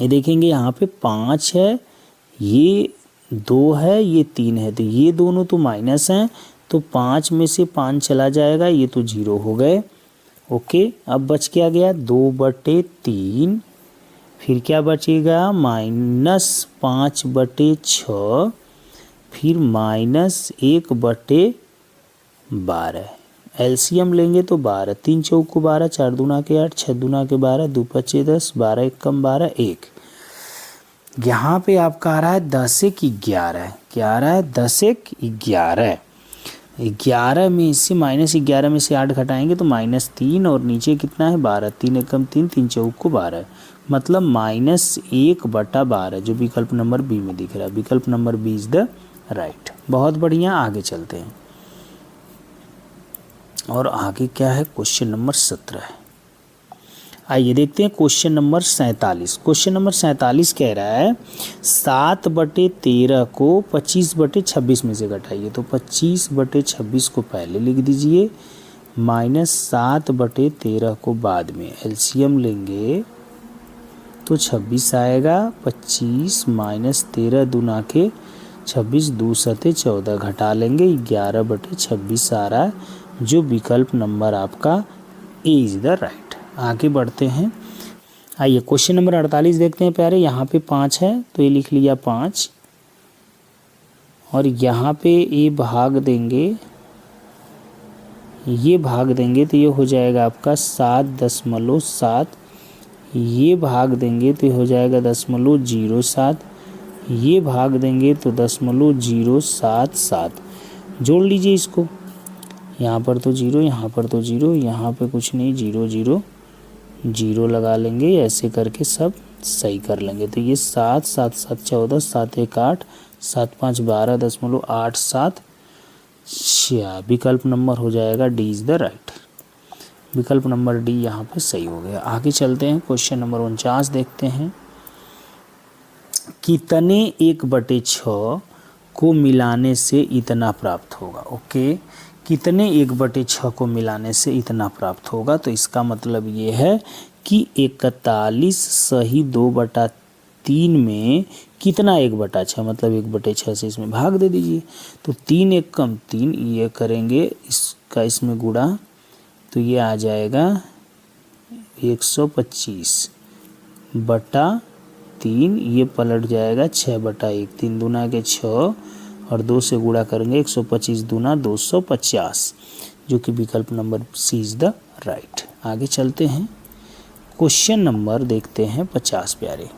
ये देखेंगे, यहाँ पे 5 है, ये 2 है, ये 3 है, तो ये दोनों तो माइनस हैं, तो 5 में से 5 चला जाएगा, ये तो 0 हो गए। ओके, अब बच क्या गया? 2/3। फिर क्या बचेगा? -5/6, फिर -1/12। एलसीएम लेंगे तो 12, 3 चौको 12, 4 दूना के 8, 6 दूना के 12, 2 5 10, 12 1 कम 12, 1। यहाँ पे आपका आ रहा है 10 1 11। क्या आ रहा है? 10 1 11। 11 में से -11 में से 8 घटाएंगे तो -3, और नीचे कितना है? 12, 3 1 3, 3 चौको 12, मतलब -1/12, जो विकल्प नंबर बी में दिख रहा है। विकल्प number B is the right. बहुत बढ़िया, आगे चलते हैं। और आगे क्या है? क्वेश्चन नंबर 17 है। आइए देखते हैं क्वेश्चन नंबर 47। क्वेश्चन नंबर 47 कह रहा है 7/13 को 25/26 में से घटाइए। तो 25/26 को पहले लिख दीजिए, -7/13 को बाद में। एलसीएम लेंगे तो 26 आएगा। 25 -13 दूना के 26, 2 सते 14, घटा लेंगे 11/26 आ रहा है, जो विकल्प नंबर आपका ए इज द राइट। आगे बढ़ते हैं। आइए क्वेश्चन नंबर 48 देखते हैं प्यारे। यहाँ पे 5 है तो ये लिख लिया 5, और यहाँ पे ये भाग देंगे, ये भाग देंगे तो ये हो जाएगा आपका 7.7। ये भाग देंगे तो ये हो जाएगा 0.07। ये भाग देंगे तो 0.077। जोड़ लीजिए इसको, यहाँ पर तो 0, यहाँ पर तो 0, यहाँ पे कुछ नहीं, 0 0 0 लगा लेंगे। ऐसे करके सब सही कर लेंगे। तो ये 7 7 7 14, 7 1 8, 7 5 12.87। विकल्प नंबर हो जाएगा डी इज द राइट। विकल्प नंबर डी यहाँ पे सही हो गया। आगे चलते हैं, क्वेश्चन नंबर 49 देखते हैं। कितने 1/6 को मिलाने से इतना प्राप्त होगा? ओके, कितने 1/6 को मिलाने से इतना प्राप्त होगा? तो इसका मतलब ये है कि 41 सही 2/3 में कितना 1/6, मतलब 1/6 से इसमें भाग दे दीजिए। तो 3 1 कम 3, ये करेंगे इसका इसमें गुणा, तो ये आ जाएगा 125/3, ये पलट जाएगा 6/1, 3 दूना के 6 और 2 से गुणा करेंगे 125 दूना 250, जो कि विकल्प number C is the right. आगे चलते हैं, क्वेश्चन नंबर देखते हैं 50 प्यारे।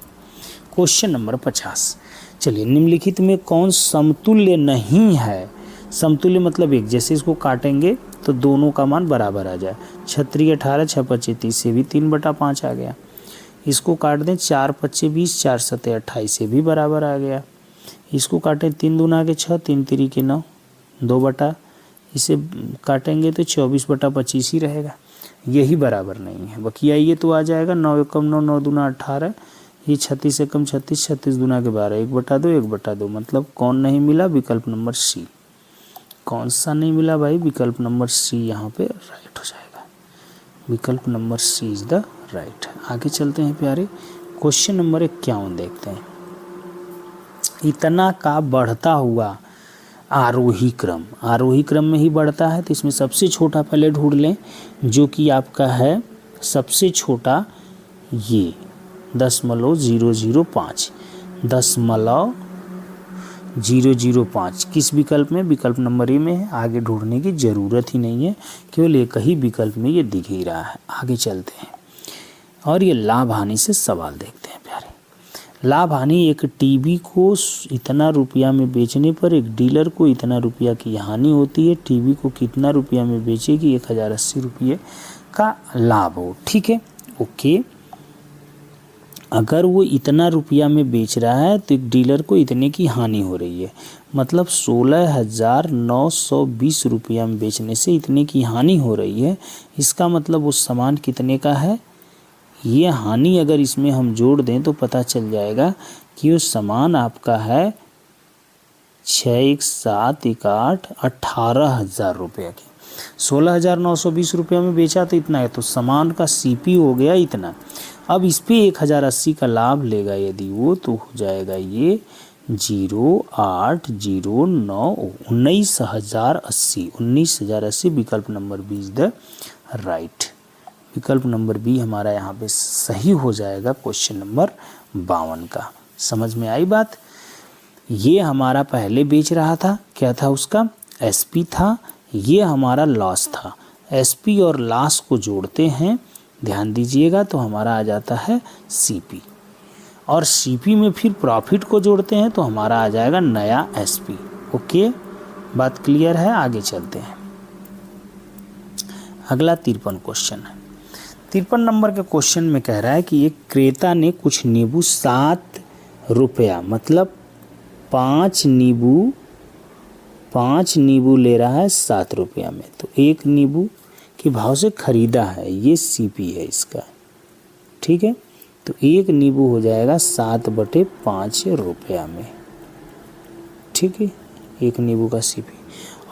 Question number 50। चलिए, निम्नलिखित में कौन समतुल्य नहीं है? समतुल्य मतलब एक जैसे, इसको काटेंगे तो दोनों का मान बराबर आ जाए। 36 18 6 5 30 से भी 3/5 आ गया। इसको काट दें 4 5 20 4 7 28 से भी बराबर आ गया। इसको काटें 3 दूना के 6 3 3 के 9 2 बटा, इसे काटेंगे तो 24/25 ही रहेगा। यही बराबर नहीं है, बकिया ये तो आ जाएगा 9 एकम 9 9 दूना 18, ये 36 एकम 36 36 दूना के 12 1/2 1/2, मतलब कौन नहीं मिला? विकल्प नंबर सी। कौन सा नहीं मिला भाई? विकल्प नंबर सी यहाँ पे राइट हो जाएगा। विकल्प number C is the right. आगे चलते हैं प्यारे, क्वेश्चन नंबर 51 देखते हैं। इतना का बढ़ता हुआ आरोही क्रम में ही बढ़ता है, तो इसमें सबसे छोटा पहले ढूंढ लें, जो कि आपका है सबसे छोटा ये 0.005 0.005 किस विकल्प में? विकल्प नंबर ए में है। आगे ढूंढने की ज़रूरत ही नहीं है, केवल एक ही विकल्प में ये दिख ही रहा है। आगे चलते हैं और ये लाभ हानि से सवाल देखते हैं प्यारे। लाभ हानि, एक टीवी को इतना रुपया में बेचने पर एक डीलर को इतना रुपया की हानि होती है। टीवी को कितना रुपया में बेचेगी? 1080 रुपये का लाभ हो। ठीक है, ओके। अगर वो इतना रुपया में बेच रहा है तो एक डीलर को इतने की हानि हो रही है, मतलब 16,920 रुपया में बेचने से इतने की हानि हो रही है। इसका मतलब वो सामान कितने का है? ये हानि अगर इसमें हम जोड़ दें तो पता चल जाएगा कि वो सामान आपका है 6 1 7 1 8 18,000 रुपये की। 16,920 रुपये में बेचा तो इतना है, तो सामान का सीपी हो गया इतना। अब इस पे 1080 का लाभ लेगा यदि वो, तो हो जाएगा ये 0.809 19,080 विकल्प number B is the right. विकल्प नंबर बी हमारा यहाँ पे सही हो जाएगा क्वेश्चन नंबर 52 का। समझ में आई बात? ये हमारा पहले बेच रहा था, क्या था उसका? एसपी था। ये हमारा लॉस था। एसपी और लॉस को जोड़ते हैं, ध्यान दीजिएगा, तो हमारा आ जाता है सीपी, और सीपी में फिर प्रॉफिट को जोड़ते हैं तो हमारा आ जाएगा नया एसपी। ओके, बात क्लियर है? आगे चलते हैं। अगला 53 क्वेश्चन है। 53 नंबर के क्वेश्चन में कह रहा है कि एक क्रेता ने कुछ नींबू 7 रुपया, मतलब 5 नींबू ले रहा है 7 रुपया में, तो एक नींबू के भाव से खरीदा है। ये सीपी है इसका। ठीक है, तो एक नींबू हो जाएगा 7/5 रुपया में। ठीक है, एक नींबू का सीपी,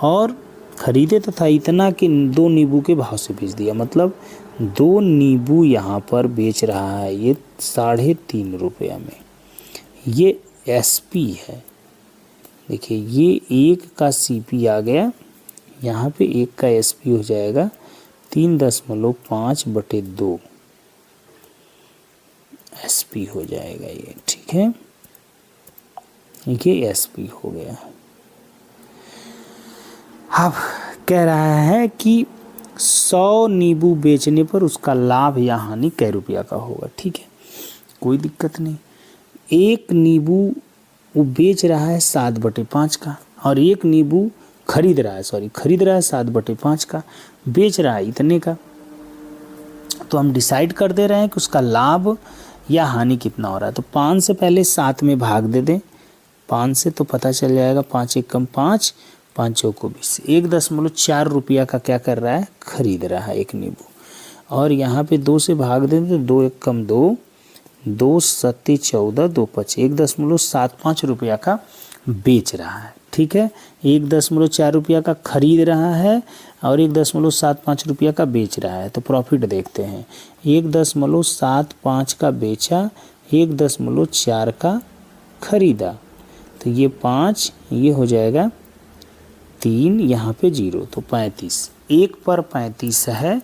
और खरीदे तथा इतना कि 2 नींबू के भाव से बेच दिया, मतलब 2 नींबू यहाँ पर बेच रहा है ये 3.5 रुपया में। ये एसपी है। देखिए, ये एक का सीपी आ गया, यहाँ पे एक का एसपी हो जाएगा 3.5/2 एसपी हो जाएगा ये। ठीक है, ये एसपी हो गया। अब कह रहा है कि 100 नींबू बेचने पर उसका लाभ या हानि कै रुपया का होगा। ठीक है, कोई दिक्कत नहीं। एक नींबू वो बेच रहा है 7/5 का, और एक नींबू खरीद रहा है 7/5 का, बेच रहा है इतने का। तो हम डिसाइड कर दे रहे हैं कि उसका लाभ या हानि कितना हो रहा है। तो 5 से पहले 7 में भाग दे दें, 5 से तो पता चल जाएगा 5 1 5 5 चौको 20, 1.4 रुपया का क्या कर रहा है? खरीद रहा है एक नींबू। और यहाँ पे 2 से भाग दें तो 2 1 2 2 7 14 2 5, 1.75 रुपया का बेच रहा है। ठीक है, 1.4 रुपया का खरीद रहा है और 1.75 रुपया का बेच रहा है। तो प्रॉफिट देखते हैं, 1.75 का बेचा, 1.4 का खरीदा, तो ये 5, ये हो जाएगा 3, यहाँ पे 0, तो 35। 1 पर 35 है,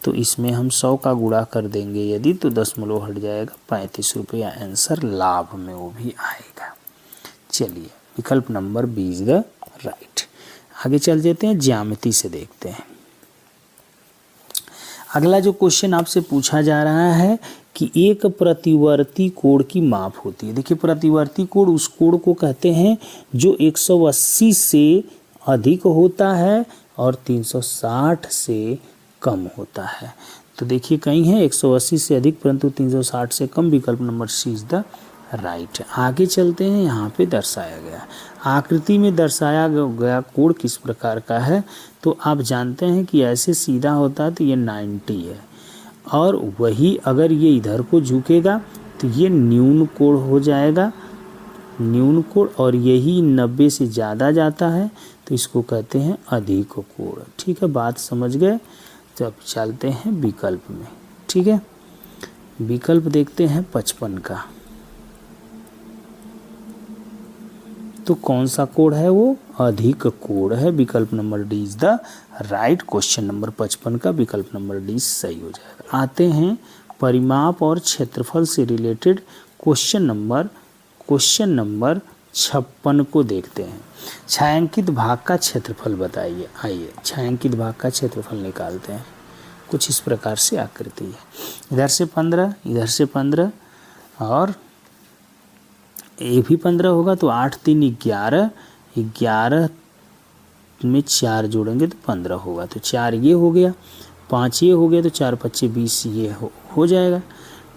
तो इसमें हम 100 का गुणा कर देंगे यदि, तो दशमलव हट जाएगा, 35 रुपया आंसर लाभ में वो भी आएगा। चलिए, विकल्प number B is the right. आगे चल जाते हैं, ज्यामिति से देखते हैं। अगला जो क्वेश्चन आपसे पूछा जा रहा है कि एक प्रतिवर्ती कोण की माप होती है। देखिए प्रतिवर्ती कोण उस कोण को कहते हैं जो 180 से अधिक होता है और 360 से कम होता है। तो देखिए कहीं है 180 से अधिक परंतु 360 से कम, विकल्प number C is the right. आगे चलते हैं, यहाँ पे दर्शाया गया आकृति में दर्शाया गया कोण किस प्रकार का है। तो आप जानते हैं कि ऐसे सीधा होता है तो ये 90 है, और वही अगर ये इधर को झुकेगा तो ये न्यून कोण हो जाएगा, न्यून कोण, और यही 90 से ज़्यादा जाता है तो इसको कहते हैं अधिक कोण। ठीक है, बात समझ गए। तो अब चलते हैं विकल्प में। ठीक है, विकल्प देखते हैं 55 का। तो कौन सा कोण है वो? अधिक कोण है। विकल्प number D is the right. Question number 55 का विकल्प नंबर डी सही हो जाएगा। आते हैं परिमाप और क्षेत्रफल से रिलेटेड क्वेश्चन नंबर 56 को देखते हैं। छायांकित भाग का क्षेत्रफल बताइए। आइए छायांकित भाग का क्षेत्रफल निकालते हैं। कुछ इस प्रकार से आकृति है, इधर से 15, इधर से 15, और ये भी 15 होगा तो 8 3 11, 11 में 4 जोड़ेंगे तो 15 होगा। तो 4 ये हो गया, 5 ये हो गया, तो 4 5 20 ये हो जाएगा।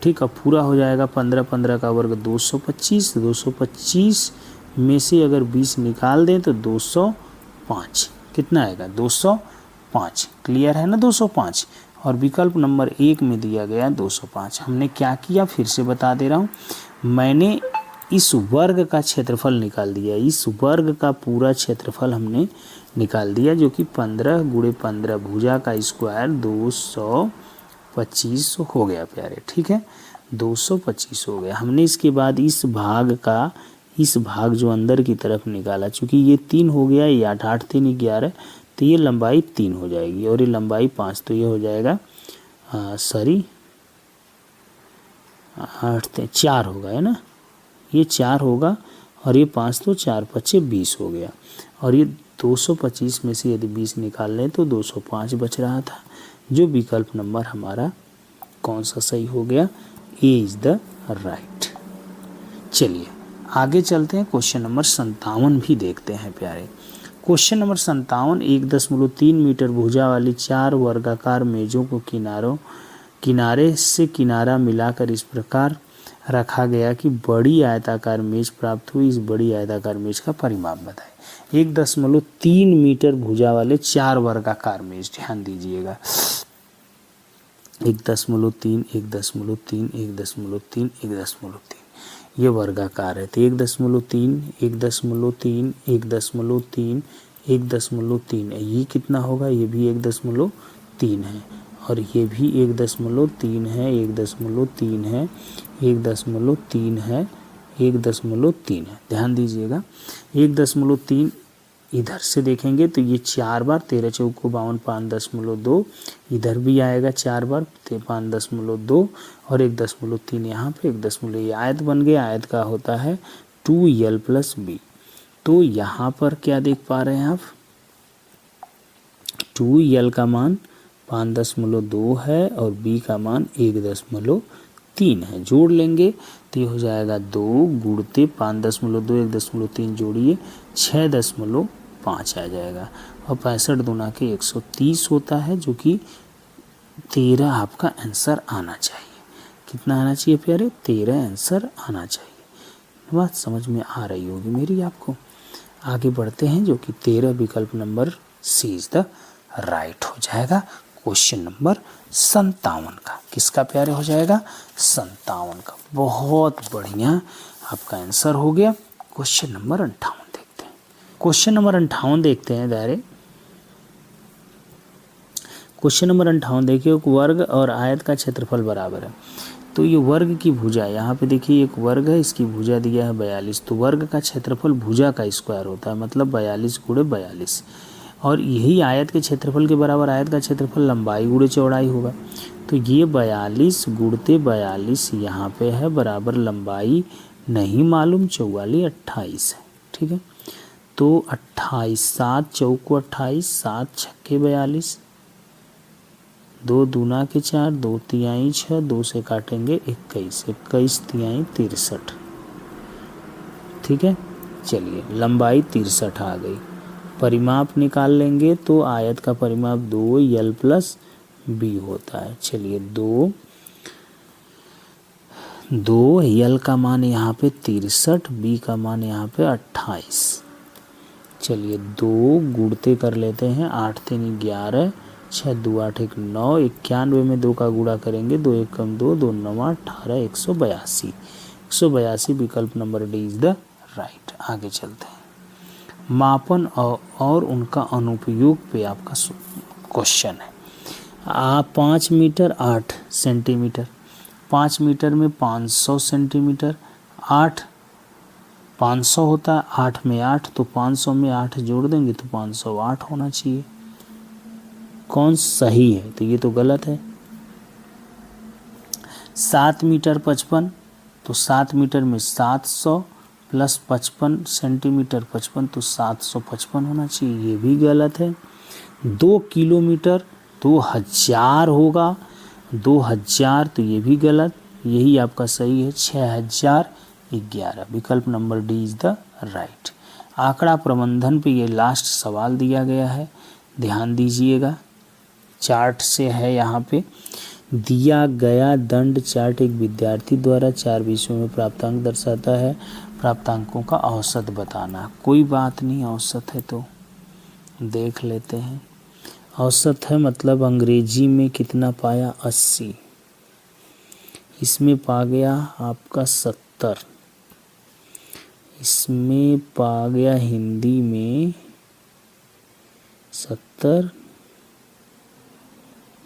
ठीक है, पूरा हो जाएगा। 15 15 का वर्ग 225, 225 में से अगर 20 निकाल दें तो 205 कितना आएगा? 205। क्लियर है ना? 205। और विकल्प नंबर 1 में दिया गया 205। हमने क्या किया फिर से बता दे रहा हूँ, मैंने इस वर्ग का क्षेत्रफल निकाल दिया। इस वर्ग का पूरा क्षेत्रफल हमने निकाल दिया, जो कि 15 × 15 भुजा का स्क्वायर 225 हो गया प्यारे। ठीक है, 225 हो गया। हमने इसके बाद इस भाग जो अंदर की तरफ निकाला, चूँकि ये 3 हो गया, ये 8 8 3 11, तो ये लंबाई 3 हो जाएगी और ये लंबाई 5, तो ये हो जाएगा 4 होगा, है ना? ये 4 होगा और ये 5, तो 4 5 20 हो गया। और ये 225 में से यदि 20 निकाल लें तो 205 बच रहा था, जो विकल्प नंबर हमारा कौन सा सही हो गया? A is the right. चलिए आगे चलते हैं, क्वेश्चन नंबर 57 भी देखते हैं प्यारे। क्वेश्चन नंबर 57, 1.3 मीटर भुजा वाली 4 वर्गाकार मेजों को किनारे से किनारा मिलाकर इस प्रकार रखा गया कि बड़ी आयताकार मेज प्राप्त हुई। इस बड़ी आयताकार मेज का परिमाप बताएं। 1.3 मीटर भुजा वाले 4 वर्गाकार मेज, ध्यान दीजिएगा, 1.3 1.3 1.3 1.3 ये वर्गाकार है। तो 1.3 1.3 1.3 1.3 ये कितना होगा? ये भी 1.3 है, और ये भी 1.3 है, 1.3 है, 1.3 है, 1.3 है। ध्यान दीजिएगा, 1.3 इधर से देखेंगे तो ये 4 बार, 13 चौको 52, 5.2, इधर भी आएगा 4 बार, 5.2, और 1.3 यहाँ पे 1. ये आयत बन गया। आयत का होता है 2l + b। तो यहाँ पर क्या देख पा रहे हैं आप? 2l का मान 5.2 है और b का मान 1.3 है। जोड़ लेंगे तो ये हो जाएगा 2 गुणते 5.2 1.3 जोड़िए 6.5 आ जाएगा, और 65 दूना के 130 होता है, जो कि 13 आपका आंसर आना चाहिए। कितना आना चाहिए प्यारे? 13 आंसर आना चाहिए। बात समझ में आ रही होगी मेरी आपको। आगे बढ़ते हैं, जो कि 13 विकल्प number C is the right हो जाएगा। क्वेश्चन नंबर 57 का किसका प्यारे हो जाएगा? 57 का। बहुत बढ़िया, आपका आंसर हो गया। क्वेश्चन नंबर 58 देखते हैं। क्वेश्चन नंबर 58 देखते हैं दायरे। क्वेश्चन नंबर 58 देखिए, एक वर्ग और आयत का क्षेत्रफल बराबर है। तो ये वर्ग की भुजा, यहाँ पे देखिए एक वर्ग है, इसकी भुजा दिया है 42। तो वर्ग का क्षेत्रफल भुजा का स्क्वायर होता है, मतलब 42 × 42, और यही आयत के क्षेत्रफल के बराबर आयत का क्षेत्रफल लंबाई × चौड़ाई होगा। तो ये 42 × 42 यहाँ पे है, बराबर लंबाई नहीं मालूम, 44 28 है। ठीक है, तो 28, 7 चौको 28, 7 छक्के 42, 2 दूना के 4, 2 तिहाई 6, 2 से काटेंगे 21, 21 तिहाई 63। ठीक है, चलिए लंबाई 63 आ गई। परिमाप निकाल लेंगे तो आयत का परिमाप 2 यल प्लस बी होता है। चलिए 2 यल का मान यहाँ पे 63, बी का मान यहाँ पे 28। चलिए 2 गुणते कर लेते हैं, 8 3 11, 6 2 8 1 9, 91 में 2 का गुणा करेंगे, 2 1 कम 2, 2 9 18, 182। 182 विकल्प number D is the right. आगे चलते हैं। मापन और उनका अनुपयोग पे आपका क्वेश्चन है। 5 मीटर 8 सेंटीमीटर, 5 मीटर में 500 सेंटीमीटर, 8 500 होता है, 8 में 8, तो 500 में 8 जोड़ देंगे तो 508 होना चाहिए। कौन सही है? तो ये तो गलत है। 7 मीटर 55, तो 7 मीटर में 700 प्लस 55 सेंटीमीटर 55, तो 755 होना चाहिए, ये भी गलत है। 2 किलोमीटर 2000 होगा, 2000, तो ये भी गलत, यही आपका सही है 6011। विकल्प number D is the right. आंकड़ा प्रबंधन पे ये लास्ट सवाल दिया गया है, ध्यान दीजिएगा। चार्ट से है, यहाँ पे दिया गया दंड चार्ट एक विद्यार्थी द्वारा 4 विषयों में प्राप्तांक दर्शाता है। प्राप्तांकों का औसत बताना। कोई बात नहीं, औसत है तो देख लेते हैं। औसत है मतलब अंग्रेजी में कितना पाया? 80। इसमें पा गया आपका 70, इसमें पा गया हिंदी में 70,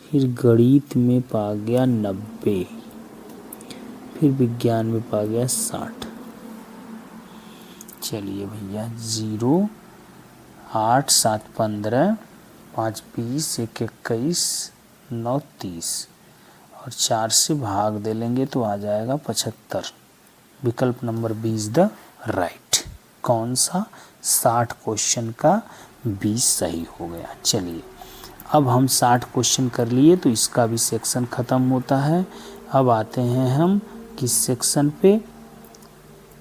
फिर गणित में पा गया 90, फिर विज्ञान में पा गया 60। चलिए भैया 0 8 7 15 5 20 1 21 9 30 और 4 से भाग दे लेंगे तो आ जाएगा 75। विकल्प number B is the right. कौन सा? 60 क्वेश्चन का 20 सही हो गया। चलिए अब हम 60 क्वेश्चन कर लिए तो इसका भी सेक्शन ख़त्म होता है। अब आते हैं हम किस सेक्शन पे?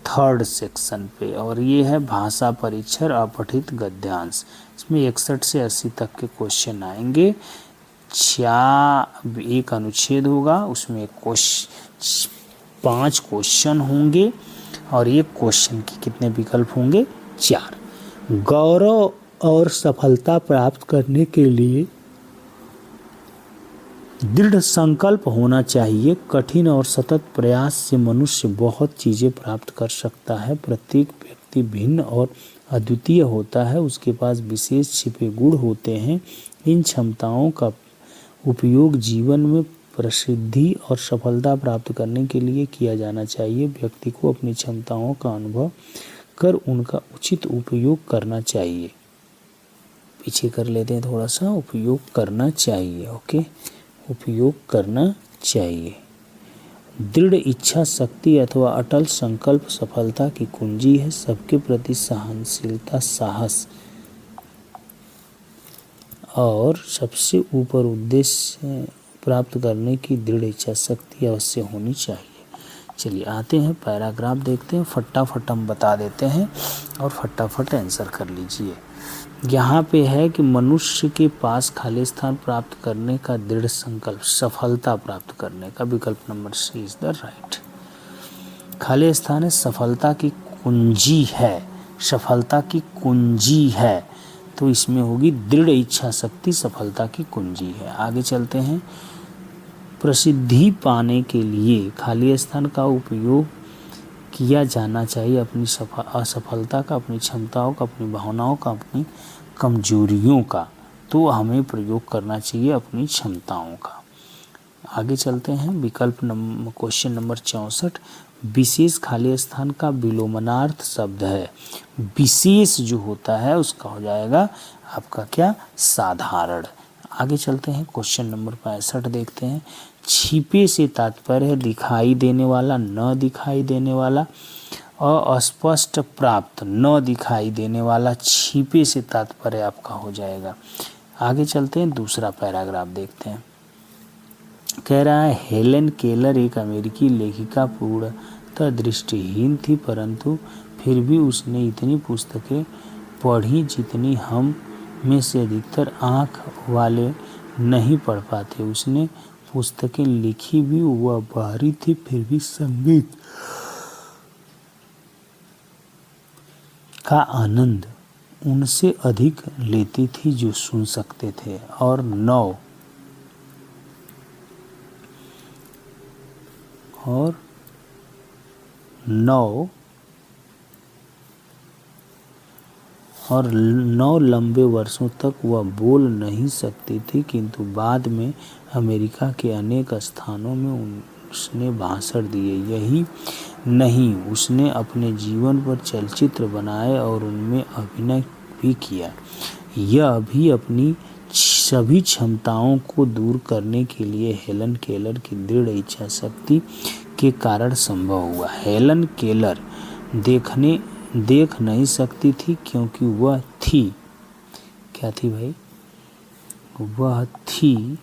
थर्ड सेक्शन पे, और ये है भाषा परीक्षण अपठित गद्यांश। इसमें 61 से 80 तक के क्वेश्चन आएंगे। एक अनुच्छेद होगा, उसमें 5 क्वेश्चन होंगे और एक क्वेश्चन के कितने विकल्प होंगे? 4। गौरव और सफलता प्राप्त करने के लिए दृढ़ संकल्प होना चाहिए। कठिन और सतत प्रयास से मनुष्य बहुत चीज़ें प्राप्त कर सकता है। प्रत्येक व्यक्ति भिन्न और अद्वितीय होता है, उसके पास विशेष छिपे गुण होते हैं। इन क्षमताओं का उपयोग जीवन में प्रसिद्धि और सफलता प्राप्त करने के लिए किया जाना चाहिए। व्यक्ति को अपनी क्षमताओं का अनुभव कर उनका उचित उपयोग करना चाहिए। पीछे कर लेते हैं थोड़ा सा। उपयोग करना चाहिए, ओके, उपयोग करना चाहिए। दृढ़ इच्छा शक्ति अथवा अटल संकल्प सफलता की कुंजी है। सबके प्रति सहनशीलता, साहस और सबसे ऊपर उद्देश्य प्राप्त करने की दृढ़ इच्छा शक्ति अवश्य होनी चाहिए। चलिए आते हैं पैराग्राफ देखते हैं, फटाफट हम बता देते हैं और फटाफट आंसर कर लीजिए। यहाँ पे है कि मनुष्य के पास खाली स्थान प्राप्त करने का दृढ़ संकल्प, सफलता प्राप्त करने का। विकल्प number C is the right. खाली स्थान है, सफलता की कुंजी है, सफलता की कुंजी है, तो इसमें होगी दृढ़ इच्छा शक्ति सफलता की कुंजी है। आगे चलते हैं। प्रसिद्धि पाने के लिए खाली स्थान का उपयोग किया जाना चाहिए। अपनी असफलता का, अपनी क्षमताओं का, अपनी भावनाओं का, अपनी कमजोरियों का, तो हमें प्रयोग करना चाहिए अपनी क्षमताओं का। आगे चलते हैं। विकल्प क्वेश्चन नंबर 64। विशेष खाली स्थान का विलोमनार्थ शब्द है। विशेष जो होता है उसका हो जाएगा आपका क्या? साधारण। आगे चलते हैं। क्वेश्चन नंबर 65 देखते हैं। छिपे से तात्पर्य है दिखाई देने वाला, न दिखाई देने वाला। अस्पष्ट प्राप्त, न दिखाई देने वाला। छिपे से तात्पर्य आपका हो जाएगा। आगे चलते हैं, दूसरा पैराग्राफ देखते हैं। कह रहा है हेलेन केलर एक अमेरिकी लेखिका पूर्णतः दृष्टिहीन थी, परंतु फिर भी उसने इतनी पुस्तकें पढ़ी जितनी हम में से अधिकतर आँख वाले नहीं पढ़ पाते। उसने पुस्तकें लिखी भी, वह बाहरी थी, फिर भी संगीत का आनंद उनसे अधिक लेती थी जो सुन सकते थे। और नौ लंबे वर्षों तक वह बोल नहीं सकती थी, किंतु बाद में अमेरिका के अनेक स्थानों में उसने भाषण दिए। यही नहीं, उसने अपने जीवन पर चलचित्र बनाए और उनमें अभिनय भी किया। यह भी अपनी सभी क्षमताओं को दूर करने के लिए हेलन केलर की दृढ़ इच्छा शक्ति के कारण संभव हुआ। हेलन केलर देख नहीं सकती थी क्योंकि वह थी, क्या थी भाई? वह थी,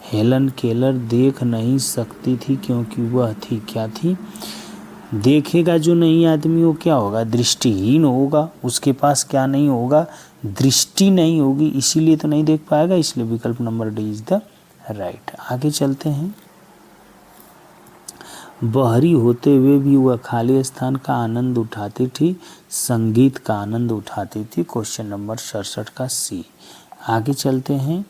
हेलन केलर देख नहीं सकती थी क्योंकि वह थी, क्या थी? देखेगा जो नहीं आदमी वो क्या होगा? दृष्टिहीन होगा। उसके पास क्या नहीं होगा? दृष्टि नहीं होगी, इसीलिए तो नहीं देख पाएगा। इसलिए विकल्प number D is the right. आगे चलते हैं। बहरी होते हुए भी वह खाली स्थान का आनंद उठाती थी, संगीत का आनंद उठाती थी। क्वेश्चन नंबर 67 का सी। आगे चलते हैं।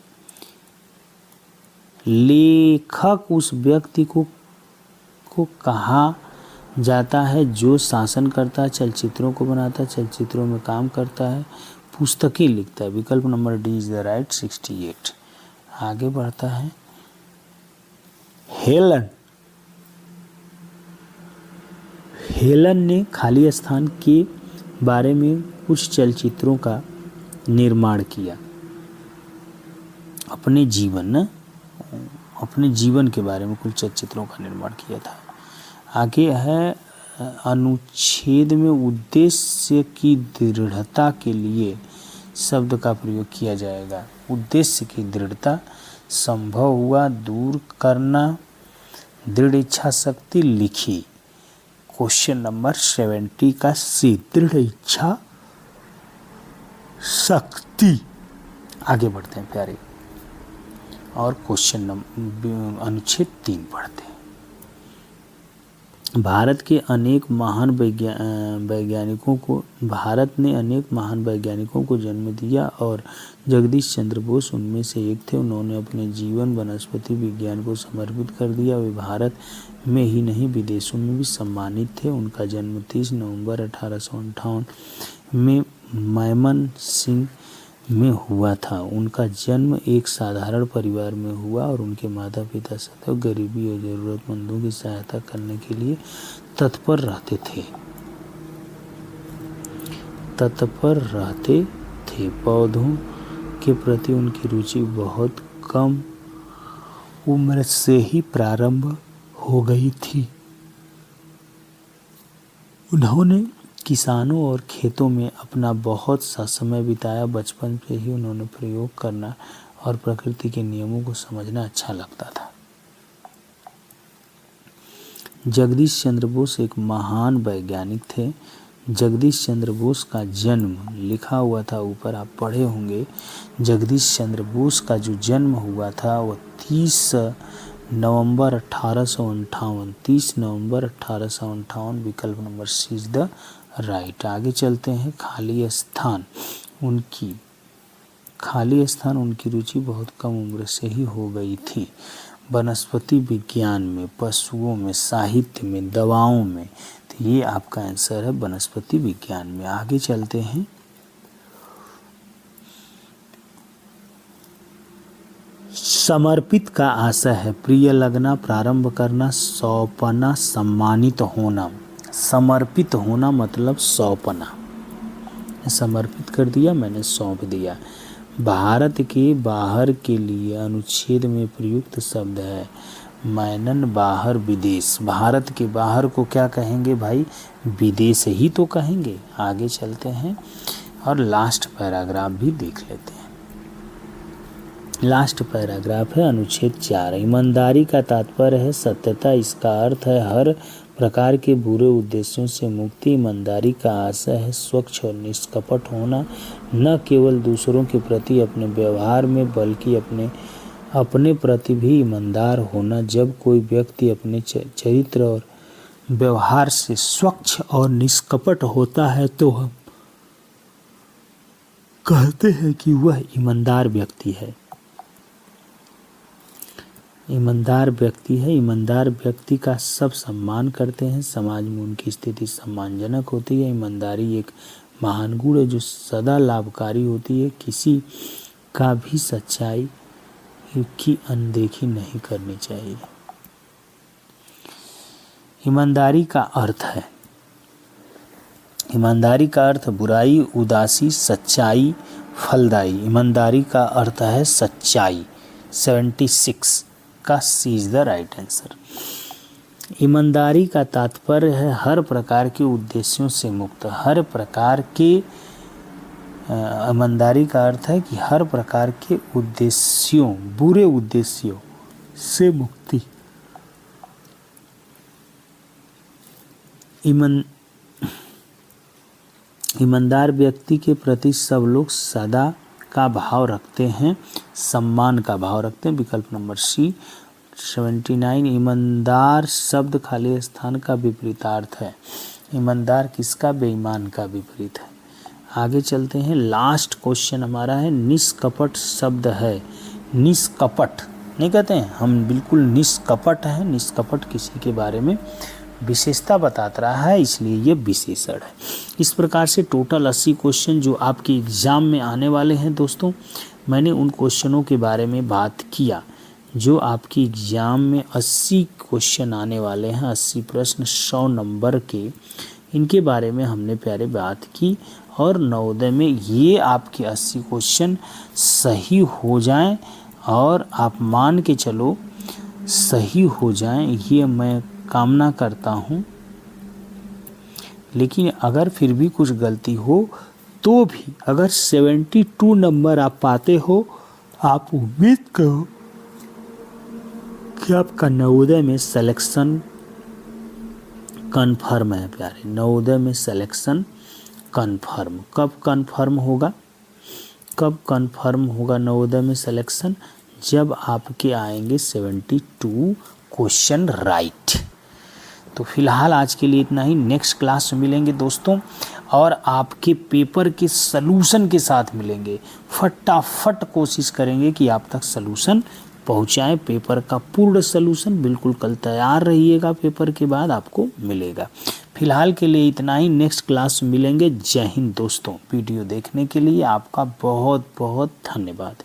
लेखक उस व्यक्ति को कहा जाता है जो शासन करता है, चलचित्रों को बनाता है, चलचित्रों में काम करता है, पुस्तकें लिखता है। विकल्प number D is the right 68। आगे बढ़ता है। हेलन ने खाली स्थान के बारे में कुछ चलचित्रों का निर्माण किया। अपने जीवन के बारे में कुछ चलचित्रों का निर्माण किया था। आगे है अनुच्छेद में उद्देश्य की दृढ़ता के लिए शब्द का प्रयोग किया जाएगा। उद्देश्य की दृढ़ता, संभव हुआ, दूर करना, दृढ़ इच्छा शक्ति, लिखी। क्वेश्चन नंबर 70 का सी, दृढ़ इच्छा शक्ति। आगे बढ़ते हैं प्यारे और क्वेश्चन नंबर अनुच्छेद 3 पढ़ते हैं। भारत ने अनेक महान वैज्ञानिकों को जन्म दिया और जगदीश चंद्र बोस उनमें से एक थे। उन्होंने अपने जीवन वनस्पति विज्ञान को समर्पित कर दिया। वे भारत में ही नहीं विदेशों में भी सम्मानित थे। उनका जन्म 30 नवंबर 1858 में मैमनसिंह में हुआ था। उनका जन्म एक साधारण परिवार में हुआ और उनके माता पिता सदैव गरीबी और ज़रूरतमंदों की सहायता करने के लिए तत्पर रहते थे। पौधों के प्रति उनकी रुचि बहुत कम उम्र से ही प्रारंभ हो गई थी। उन्होंने किसानों और खेतों में अपना बहुत सा समय बिताया। बचपन से ही उन्होंने प्रयोग करना और प्रकृति के नियमों को समझना अच्छा लगता था। जगदीश चंद्र बोस एक महान वैज्ञानिक थे। जगदीश चंद्र बोस का जन्म लिखा हुआ था ऊपर, आप पढ़े होंगे। जगदीश चंद्र बोस का जो जन्म हुआ था वह 30 नवंबर 1858। 30 नवंबर 1858। विकल्प number C is the right. आगे चलते हैं। खाली स्थान उनकी रुचि बहुत कम उम्र से ही हो गई थी। वनस्पति विज्ञान में, पशुओं में, साहित्य में, दवाओं में। तो ये आपका आंसर है वनस्पति विज्ञान में। आगे चलते हैं। समर्पित का आशय है प्रिय लगना, प्रारंभ करना, सौंपना, सम्मानित होना। समर्पित होना मतलब सौंपना। समर्पित कर दिया, मैंने सौंप दिया। भारत के बाहर के लिए अनुच्छेद में प्रयुक्त शब्द है मैनन, बाहर, विदेश। भारत के बाहर को क्या कहेंगे भाई? विदेश ही तो कहेंगे। आगे चलते हैं और लास्ट पैराग्राफ भी देख लेते हैं। लास्ट पैराग्राफ है अनुच्छेद 4। ईमानदारी का तात्पर्य है सत्यता। इसका अर्थ है हर प्रकार के बुरे उद्देश्यों से मुक्ति। ईमानदारी का आशय है स्वच्छ और निष्कपट होना, न केवल दूसरों के प्रति अपने व्यवहार में बल्कि अपने प्रति भी ईमानदार होना। जब कोई व्यक्ति अपने चरित्र और व्यवहार से स्वच्छ और निष्कपट होता है तो हम कहते हैं कि वह ईमानदार व्यक्ति है। ईमानदार व्यक्ति का सब सम्मान करते हैं। समाज में उनकी स्थिति सम्मानजनक होती है। ईमानदारी एक महान गुण है जो सदा लाभकारी होती है। किसी का भी सच्चाई की अनदेखी नहीं करनी चाहिए। ईमानदारी का अर्थ बुराई, उदासी, सच्चाई, फलदायी। ईमानदारी का अर्थ है सच्चाई। 76 का सी इज द राइट आंसर। ईमानदारी का तात्पर्य है हर प्रकार के उद्देश्यों से मुक्त। ईमानदारी का अर्थ है कि हर प्रकार के उद्देश्यों, बुरे उद्देश्यों से मुक्ति। ईमानदार व्यक्ति के प्रति सब लोग सदा का भाव रखते हैं, सम्मान का भाव रखते हैं। विकल्प नंबर सी। 79 ईमानदार शब्द खाली स्थान का विपरीतार्थ है। ईमानदार किसका? बेईमान का विपरीत है। आगे चलते हैं। लास्ट क्वेश्चन हमारा है निष्कपट शब्द है। निष्कपट नहीं कहते हैं हम, बिल्कुल निष्कपट है। निष्कपट किसी के बारे में विशेषता बताता रहा है, इसलिए ये विशेषण है। इस प्रकार से टोटल 80 क्वेश्चन जो आपके एग्ज़ाम में आने वाले हैं दोस्तों, मैंने उन क्वेश्चनों के बारे में बात किया जो आपके एग्ज़ाम में 80 क्वेश्चन आने वाले हैं। 80 प्रश्न 100 नंबर के, इनके बारे में हमने प्यारे बात की। और नवोदय में ये आपके 80 क्वेश्चन सही हो जाएं और आप मान के चलो सही हो जाएं, ये मैं कामना करता हूँ। लेकिन अगर फिर भी कुछ गलती हो तो भी अगर 72 नंबर आप पाते हो, आप उम्मीद करो कि आपका नवोदय में सिलेक्शन कन्फर्म है प्यारे। नवोदय में सिलेक्शन कन्फर्म। कब कन्फर्म होगा? नवोदय में सिलेक्शन जब आपके आएंगे 72 क्वेश्चन राइट। तो फिलहाल आज के लिए इतना ही। नेक्स्ट क्लास में मिलेंगे दोस्तों और आपके पेपर के सलूशन के साथ मिलेंगे। फटाफट कोशिश करेंगे कि आप तक सलूशन पहुंचाएं। पेपर का पूर्ण सलूशन बिल्कुल कल तैयार रहिएगा, पेपर के बाद आपको मिलेगा। फिलहाल के लिए इतना ही। नेक्स्ट क्लास में मिलेंगे। जय हिंद दोस्तों। वीडियो देखने के लिए आपका बहुत बहुत धन्यवाद।